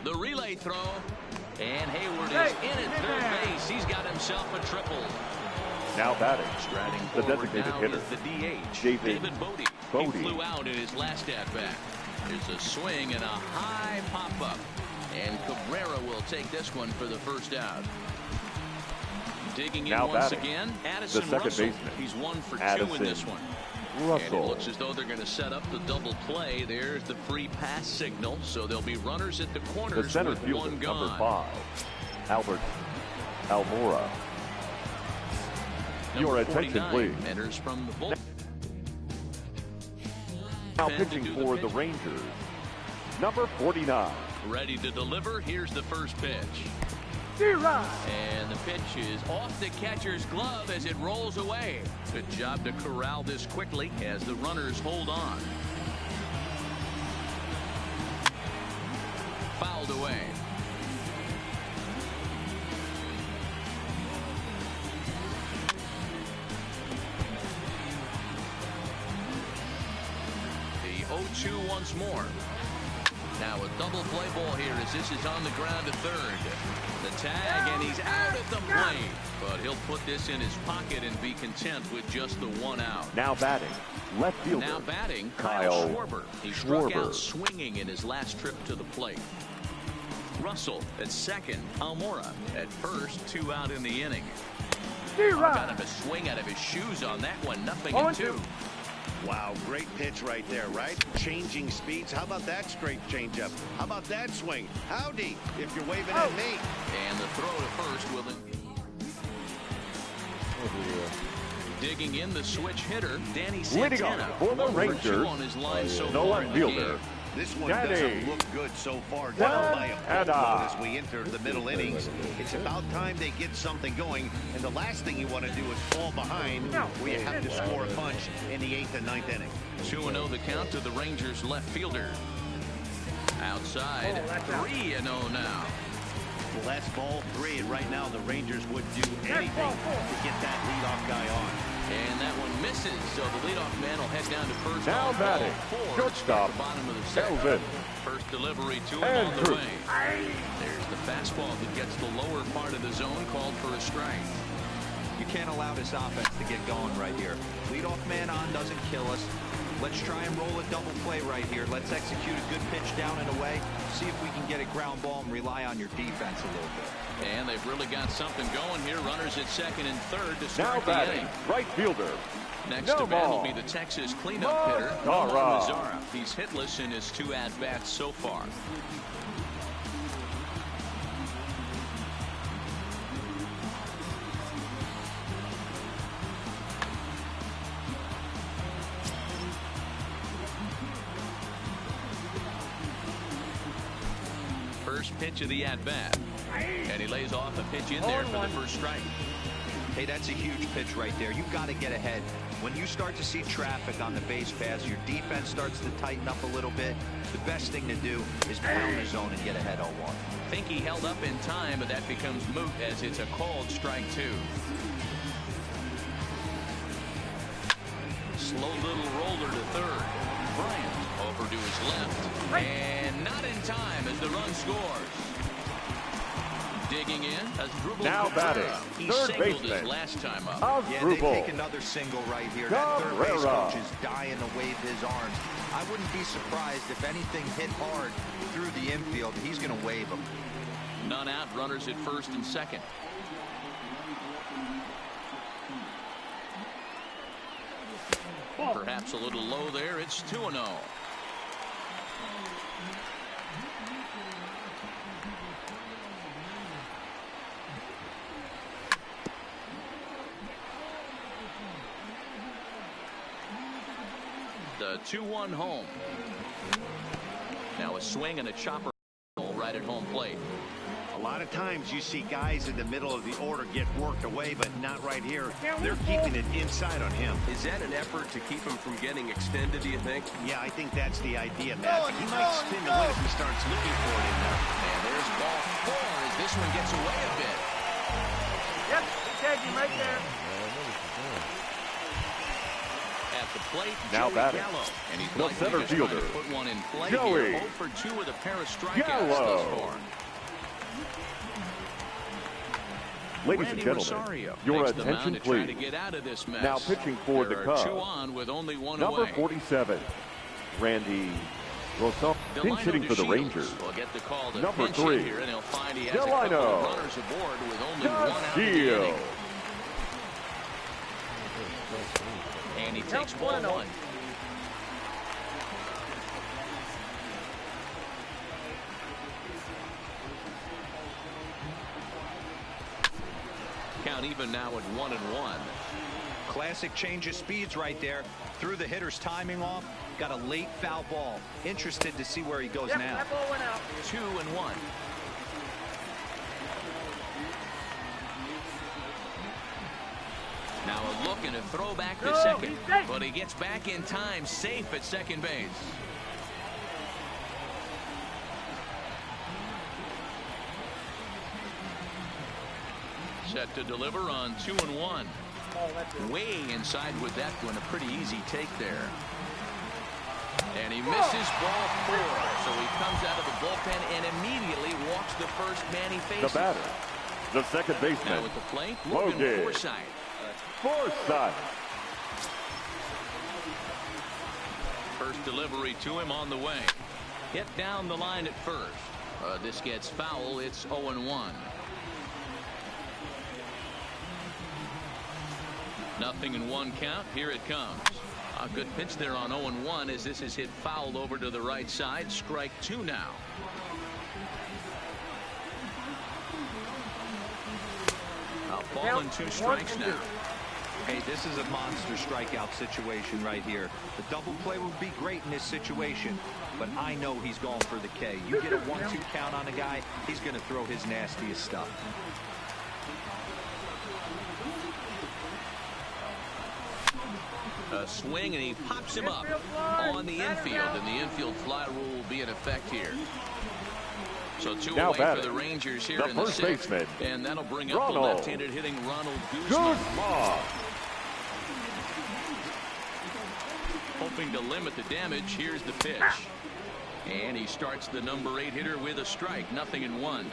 The relay throw, and Hayward is in at third base. He's got himself a triple. Now batting, Striding the forward designated now hitter, is the DH, David Bodie. Bodie. He flew out in his last at-bat. There's a swing and a high pop-up. And Cabrera will take this one for the first out. Digging in now once batting, again, Addison the second Russell. baseman, He's 1 for 2 Addison in this one. Russell. And it looks as though they're going to set up the double play. There's the free pass signal. So there'll be runners at the corners the center with fielder, 1 gone. number 5, Albert Almora. Your attention, please. Enters from the bullpen. Now pitching for the Rangers, number 49. Ready to deliver. Here's the first pitch. And the pitch is off the catcher's glove as it rolls away. Good job to corral this quickly as the runners hold on. Fouled away. The 0-2 once more. Now a double play ball here as this is on the ground to third. The tag, and he's out at the plate. But he'll put this in his pocket and be content with just the 1 out. Now batting, left fielder. Now batting, Kyle Schwarber. He struck out swinging in his last trip to the plate. Russell at second. Almora at first. 2 out in the inning. Got him a swing out of his shoes on that one. 0-2. Wow, great pitch right there, right? Changing speeds. How about that straight changeup? How about that swing? Howdy, if you're waving at me. And the throw to first will digging in the switch hitter, Danny Santana. For the Rangers, on his line so no far in the fielder. game. This one doesn't look good so far. Down by a full load as we enter the middle innings. It's about time they get something going, and the last thing you want to do is fall behind where you have to score a bunch in the 8th and 9th inning. 2-0 the count to the Rangers left fielder. Outside, 3-0 now. Well, that's ball 3, and right now the Rangers would do anything to get that leadoff guy on. And that one misses, so the leadoff man will head down to first. Now batting, shortstop, bottom of the second. Elvin. First delivery to him on the way. There's the fastball that gets the lower part of the zone, called for a strike. You can't allow this offense to get going right here. Leadoff man on doesn't kill us. Let's try and roll a double play right here. Let's execute a good pitch down and away. See if we can get a ground ball and rely on your defense a little bit. And they've really got something going here. Runners at second and third to start now the inning. Right fielder. Next to bat will be the Texas cleanup hitter, Mazzara. He's hitless in his 2 at-bats so far. First pitch of the at-bat. And he lays off a pitch in there for the first strike. Hey, that's a huge pitch right there. You've got to get ahead. When you start to see traffic on the base paths, your defense starts to tighten up a little bit. The best thing to do is pound the zone and get ahead 0-1. Think he held up in time, but that becomes moot as it's a called strike 2. Slow little roller to third. Bryant over to his left. And not in time as the run scores. Digging in, Asdrubal now batting, he third singled baseman. his last time up. Yeah, they take another single right here. That third base coach is dying to wave his arms. I wouldn't be surprised if anything hit hard through the infield. He's going to wave them. None out, runners at first and second. Perhaps a little low there. It's 2-0. The 2-1 home. Now a swing and a chopper right at home plate. A lot of times you see guys in the middle of the order get worked away, but not right here. They're keeping it inside on him. Is that an effort to keep him from getting extended, do you think? Yeah, I think that's the idea, Matt. He might spin the win if he starts looking for it in there. And there's ball 4 as this one gets away a bit. Yep, he tagged him right there. At the plate, now Joey batting. Gallo. And he's the center fielder. Put one in play Joey. Here. 0 for 2 with a pair of strikeouts Gallo. thus far. Ladies Randy and gentlemen, Rosario your takes the mound attention to try please. to get out of this mess. Now pitching for there the are Cubs. 2 on with only 1 number away. 47, Randy Rosario, pinch hitting for the Rangers. Will get the call to number pinch 3, here, and he'll find he has a couple Delino. of runners aboard with only 1 out in the inning. And he takes ball 1. Count even now at 1-1. Classic change of speeds right there. Threw the hitter's timing off. Got a late foul ball. Interested to see where he goes now. That ball went out. 2-1. Now a look and a throw back to second. But he gets back in time, safe at second base. Set to deliver on 2-1. Way inside with that one. A pretty easy take there. And he misses ball 4. So he comes out of the bullpen and immediately walks the first man he faces. The batter, the second baseman. Now at the plate, Logan Forsythe. First delivery to him on the way. Hit down the line at first. This gets foul. It's 0-1. Nothing in 1 count. Here it comes. A good pitch there on 0-1 as this is hit fouled over to the right side. Strike 2 now. A ball and 2 strikes now. Hey, this is a monster strikeout situation right here. The double play would be great in this situation, but I know he's going for the K. You get a 1-2 count on a guy, he's going to throw his nastiest stuff. A swing, and he pops him up on the infield, and the infield fly rule will be in effect here. So 2 now away batting, for the Rangers here the in the first 6th. baseman, And that'll bring up the left-handed hitting Ronald Guzman. Hoping to limit the damage. Here's the pitch. And he starts the number 8 hitter with a strike. 0-1.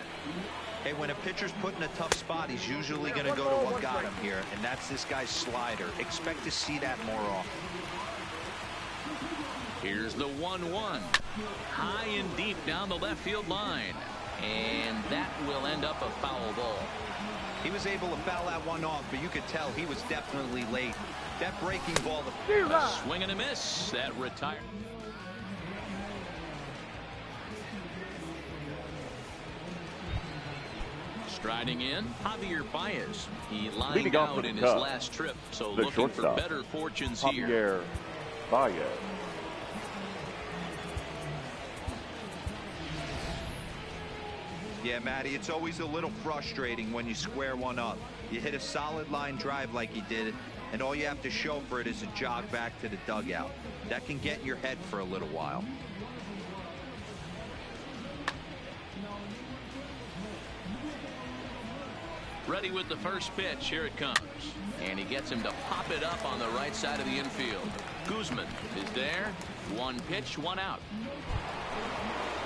Hey, when a pitcher's put in a tough spot, he's usually going to go to what got him here, and that's this guy's slider. Expect to see that more often. Here's the 1-1. High and deep down the left field line. And that will end up a foul ball. He was able to foul that one off, but you could tell he was definitely late. That breaking ball. A swing and a miss. That retired. Striding in, Javier Baez. He lined out in his last trip, so looking for better fortunes here. Javier Baez. Yeah, Matty, it's always a little frustrating when you square one up. You hit a solid line drive like he did, and all you have to show for it is a jog back to the dugout. That can get in your head for a little while. Ready with the first pitch. Here it comes. And he gets him to pop it up on the right side of the infield. Guzman is there. One pitch, one out.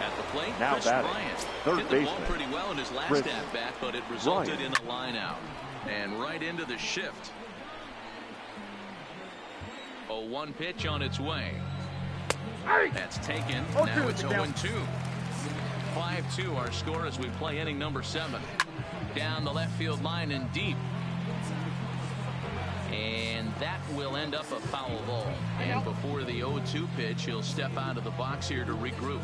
At the plate, now Chris Bryant hit the ball pretty well in his last at-bat, but it resulted in a line out. And right into the shift. A 1 pitch on its way. That's taken. Now it's 0-2. 5-2 our score as we play inning number 7. Down the left field line and deep. And that will end up a foul ball. And before the 0-2 pitch, he'll step out of the box here to regroup.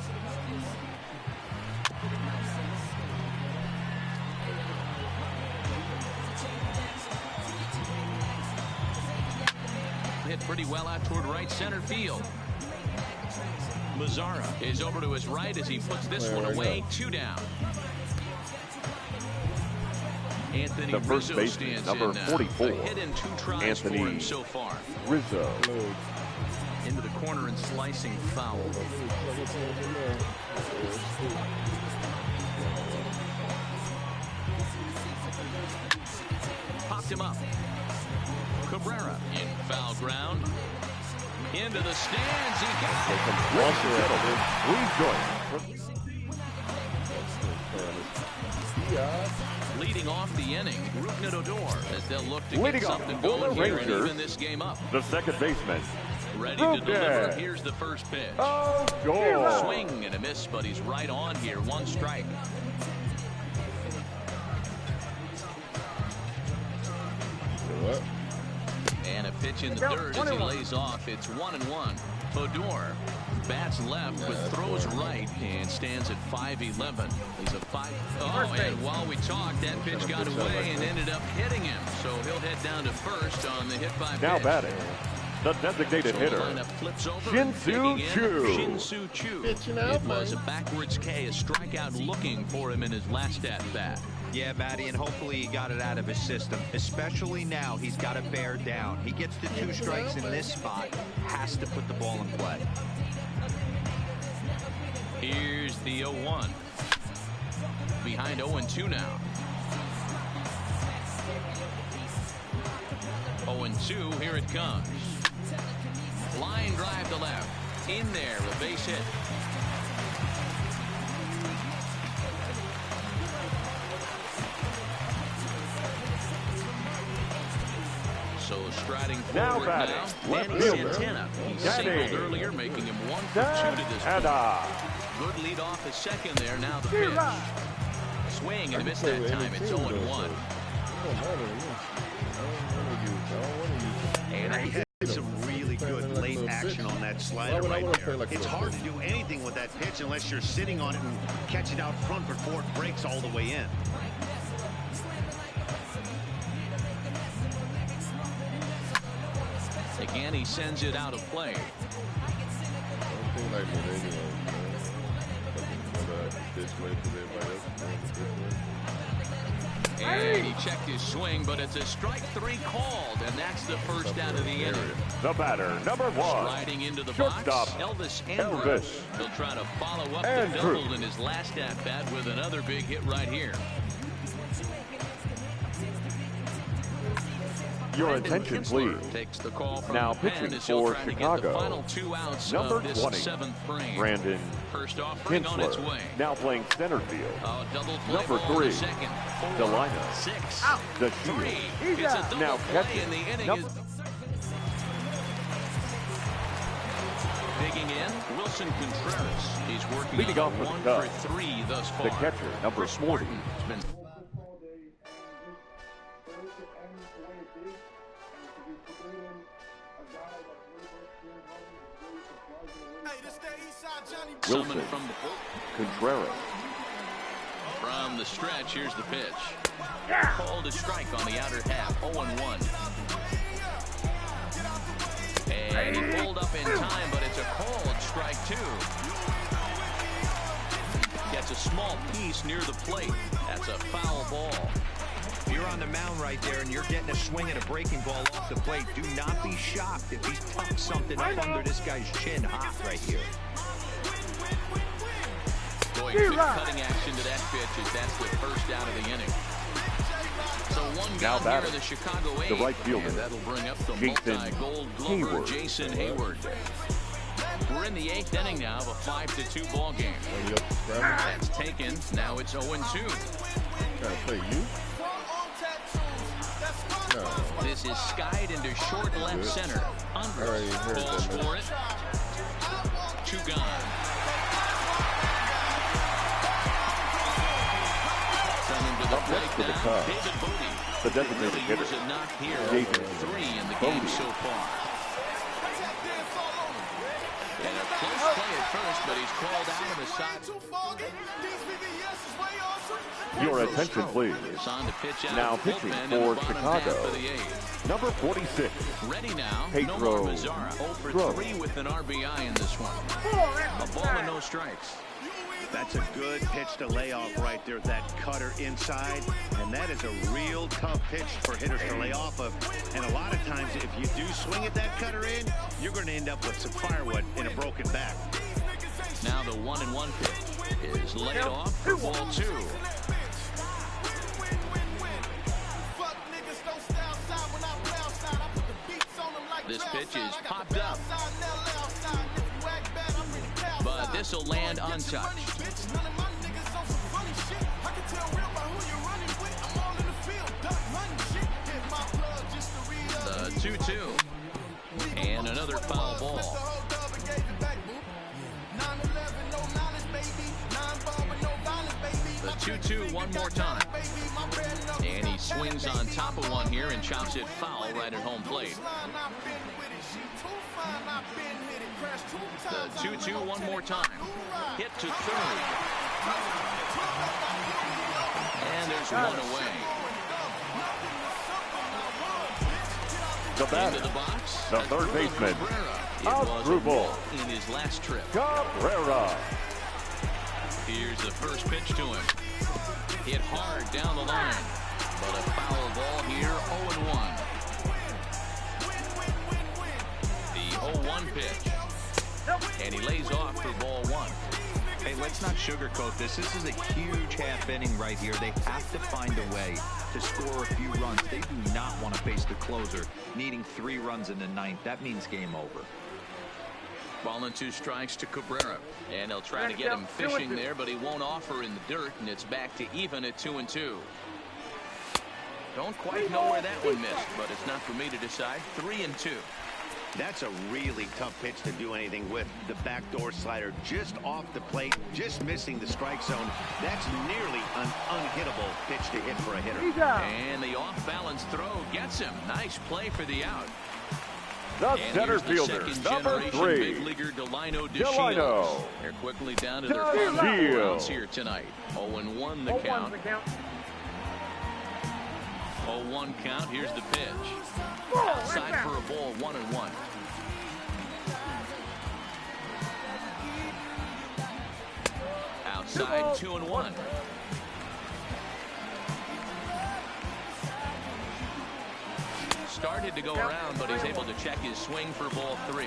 Hit pretty well out toward right center field. Mazzara is over to his right as he puts this one away. 2 down. Anthony the first Rizzo baseman, number 44. A hit in 2 tries Anthony for him so far. Rizzo. Into the corner and slicing foul. Popped him up. Cabrera in foul ground. Into the stands. He got it. Leading off the inning, Rougned Odor, as they'll look to get something going here and even this game up. The second baseman. Ready to deliver. Here's the first pitch. Oh, goal. Swing and a miss, but he's right on here. 1 strike. And a pitch in the dirt as he lays off. It's 1-1. Odor bats left but throws right and stands at 5'11". He's a 5. Oh, and while we talked, that pitch got away and ended up hitting him. So he'll head down to first on the hit by pitch. Now batting, the designated hitter, Shin-Soo Choo. Shin-Soo Choo. It was a backwards K, a strikeout looking for him in his last at-bat. Yeah, Matty, and hopefully he got it out of his system. Especially now, he's got to bear down. He gets the 2 strikes in this spot, has to put the ball in play. Here's the 0-1. Behind 0-2 now. 0-2, here it comes. Line drive to left. In there, a base hit. So striding forward now, Manny Santana. He singled earlier, making him 1 for 2 to this point. Good lead off at second there. Now the pitch. Swing and a miss that time. It's 0-1. And he had some really good late action on that slider right there. It's hard to do anything with that pitch unless you're sitting on it and catch it out front before it breaks all the way in. Again, he sends it out of play. And he checked his swing, but it's a strike 3 called, and that's the first out of the inning. The batter, number 1. Striding into the shortstop, box, Elvis Andrus. He'll try to follow up the double in his last at-bat with another big hit right here. Your attention, please. Takes the call from now the pitching for Chicago, the final 2 outs number of this 20, 7th frame. Brandon First offering on its way. Now playing center field. Double play number 3, second, 4, Delina. 6, the 3. It's a double now play catching. in the inning. Digging in, Wilson Contreras. He's working leading off on for 1 for 3 thus far. The catcher, number 40. It's been Wilson Contreras. From the stretch, here's the pitch. Called a strike on the outer half, 0-1. And he pulled up in time, but it's a called strike, too. Gets a small piece near the plate. That's a foul ball. If you're on the mound right there and you're getting a swing at a breaking ball off the plate, do not be shocked if he tucks something up under this guy's chin hot right here. Going to cutting action to that pitch as that's the first out of the inning. So one now down here, the Chicago A's. The right fielder. And that'll bring up the multi-gold glover, Jason Hayward. We're in the 8th inning now of a 5-2 ball game. That's taken. Now it's 0-2. Trying to play you? No. This is skied into short left center. Under. Calls for it. 2 gone. Up next for the Cubs, the designated hitter, Jason 3 in the game so far. And a close play at first, but he's called out of the side. Your attention, please. Now pitching for Chicago, number 46. Ready now. Pedro Nomar Mazara, 0 for 3 with an RBI in this one. A ball and no strikes. That's a good pitch to lay off right there, that cutter inside. And that is a real tough pitch for hitters to lay off of. And a lot of times, if you do swing at that cutter in, you're going to end up with some firewood in a broken back. Now the 1-1 pitch is laid off for ball 2. This pitch is popped up. But this will land untouched. The 2-2. And another foul ball. The 2-2 one more time. And he swings on top of one here and chops it foul right at home plate. The 2-2 one more time. Hit to third. And there's one away. The batter, into the box, the third baseman, Asdrubal in his last trip. Cabrera. Here's the first pitch to him. Hit hard down the line. But a foul ball here, 0-1. The 0-1 pitch. And he lays off for ball 1. Hey, let's not sugarcoat this. This is a huge half inning right here. They have to find a way to score a few runs. They do not want to face the closer, needing 3 runs in the 9th. That means game over. Ball and 2 strikes to Cabrera. And they'll try to get him fishing there, but he won't offer in the dirt, and it's back to even at 2-2. Don't quite know where that one missed, but it's not for me to decide. 3-2. That's a really tough pitch to do anything with. The backdoor slider just off the plate, just missing the strike zone. That's nearly an unhittable pitch to hit for a hitter. And the off-balance throw gets him. Nice play for the out. The and center fielder, number 3, big leaguer Delino. They're quickly down to their final rounds here tonight. 0-1 the count. 0-1 count. Here's the pitch. Outside for a ball, 1-1. Outside, 2-1. Started to go around, but he's able to check his swing for ball 3.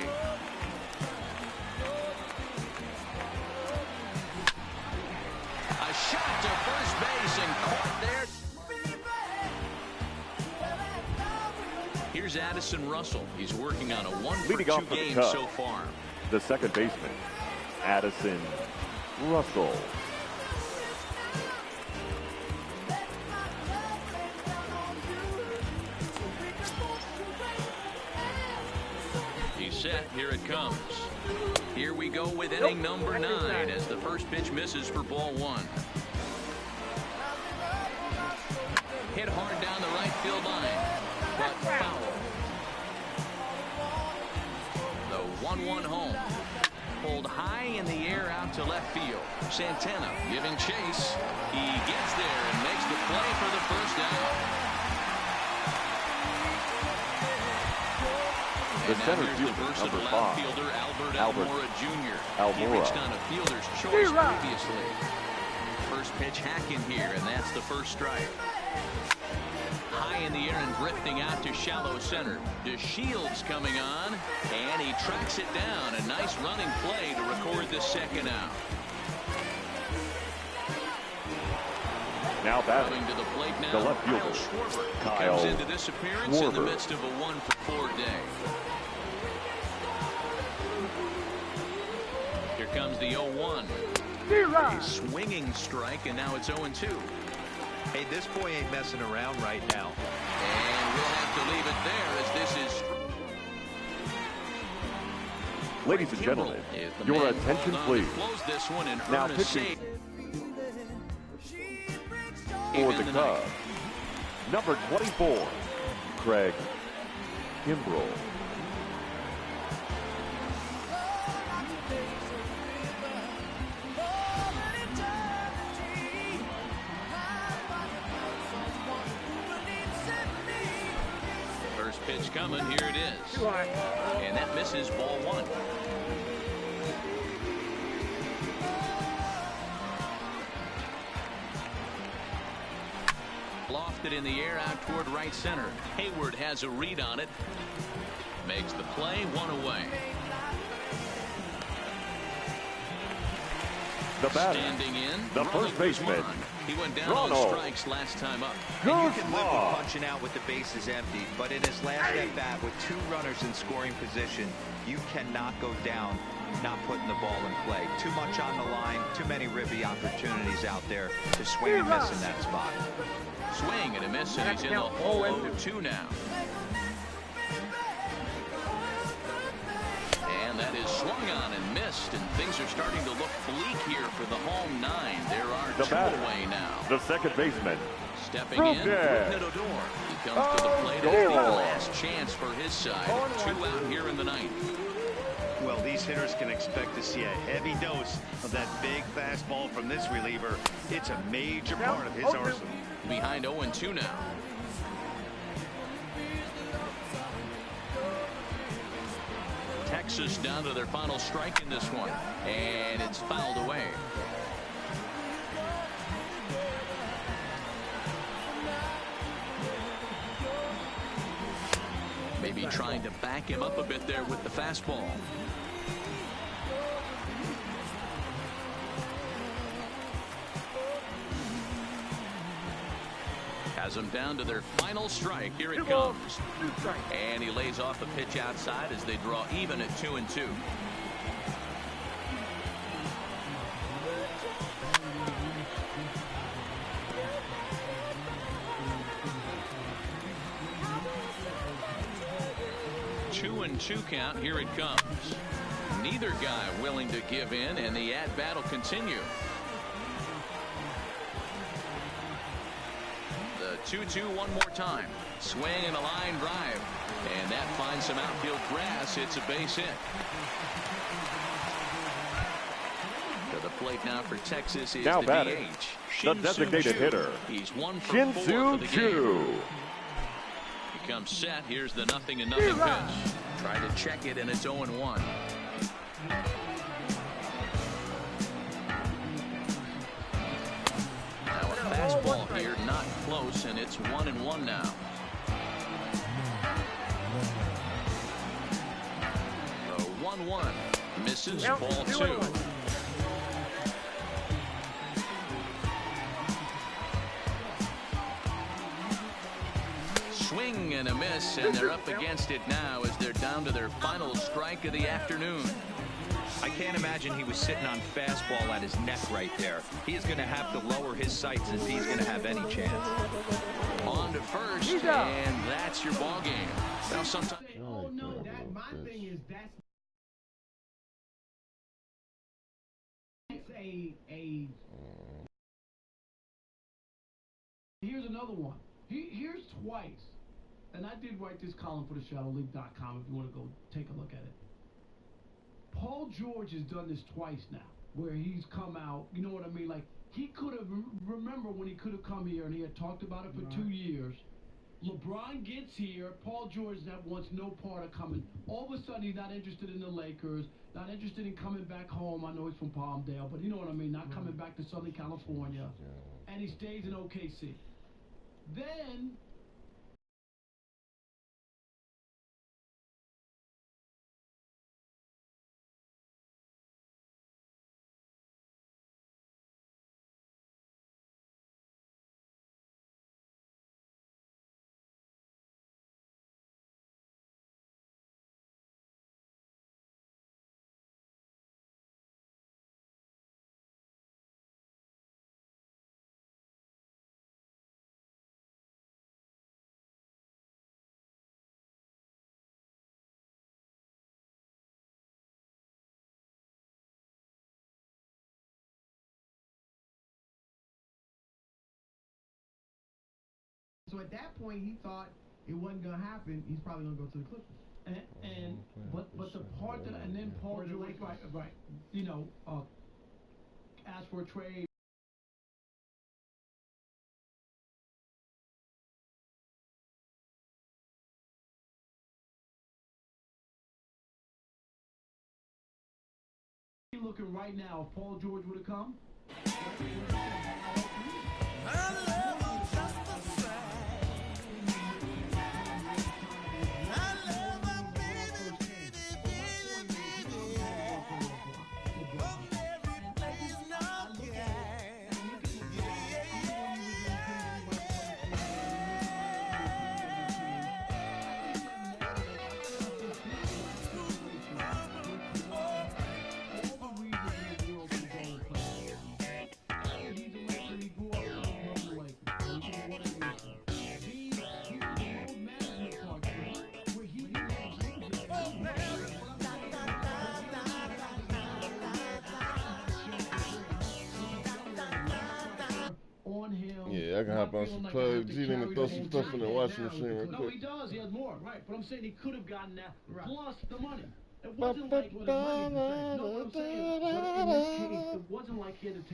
A shot to first base and caught there. Here's Addison Russell. He's working on a 1-for-2 game so far. The second baseman, Addison Russell. set. Here it comes. Here we go with inning number 9 as the first pitch misses for ball 1. Hit hard down the right field line, but foul. The 1-1 home. Pulled high in the air out to left field. Santana giving chase. He gets there and makes the play for the first out. The center fielder, number 5, fielder, Albert Almora Jr. He Almora. reached on a fielder's choice previously. First pitch hacking here, and that's the first strike. High in the air and drifting out to shallow center. DeShields coming on, and he tracks it down. A nice running play to record the second out. Now batting to the plate now, the left fielder, Kyle comes into this appearance in the midst of a 1-for-4 day. Here comes the 0-1. A swinging strike, and now it's 0-2. Hey, this boy ain't messing around right now. And we'll have to leave it there as this is... Ladies and gentlemen, your attention please. This one and now pitching for the Cubs, number 24, Craig Kimbrell. First pitch coming, here it is. And that misses ball 1. Lofted in the air out toward right center. Hayward has a read on it. Makes the play, 1 away. The batter, standing in, the first baseman. He went down on strikes last time up. And you can live with punching out with the bases empty, but in his last at bat with 2 runners in scoring position, you cannot go down not putting the ball in play. Too much on the line, too many ribby opportunities out there to swing and miss in that spot. Swing and a miss, and he's in the hole 0-2 now. And that is swung on and missed, and things are starting to look bleak here for the home 9. There are the 2 batter, away now. The second baseman, stepping in, Odor. He comes to the plate at the last chance for his side. 2 out here in the 9th. Well, these hitters can expect to see a heavy dose of that big fastball from this reliever. It's a major part of his arsenal. Behind 0-2 now. Texas down to their final strike in this one, and it's fouled away. Maybe trying to back him up a bit there with the fastball. Has them down to their final strike. Here it comes. And he lays off a pitch outside as they draw even at 2-2. Two count. Here it comes. Neither guy willing to give in, and the at-bat will continue. The 2-2 one more time. Swing and a line drive. And that finds some outfield grass. It's a base hit. To the plate now for Texas is now the batting, DH. the designated hitter, He's 1 for 4 for the game. He comes set. Here's the 0-0 pitch. Try to check it, and it's 0-1. Now a fastball here, not close, and it's 1-1 now. The 1-1 misses, ball 2. Swing and a miss, and they're up against it now as they're down to their final strike of the afternoon. I can't imagine he was sitting on fastball at his neck right there. He is going to have to lower his sights if he's going to have any chance. On to first, and that's your ball game. Now sometimes. Oh no, that my thing is that's a. Here's another one. Here's twice, and I did write this column for the ShadowLeague.com if you want to go take a look at it. Paul George has done this twice now, where he's come out, you know what I mean? Like, he could have, remember when he could have come here and he had talked about it for 2 years. LeBron gets here, Paul George wants no part of coming. All of a sudden, he's not interested in the Lakers, not interested in coming back home. I know he's from Palmdale, but you know what I mean? Not coming back to Southern California. And he stays in OKC. Then so at that point, he thought it wasn't going to happen. He's probably going to go to the Clippers. But the part that, and then Paul George, right, you know, asked for a trade. Looking right now, if Paul George would have come. Yeah, I can hop on some Plug G and throw some stuff in the washing machine real quick. No, he does. He has more, right? But I'm saying he could have gotten that plus the money. It wasn't like what his money's the same. No, what I'm saying, but in this case, it wasn't like he had to take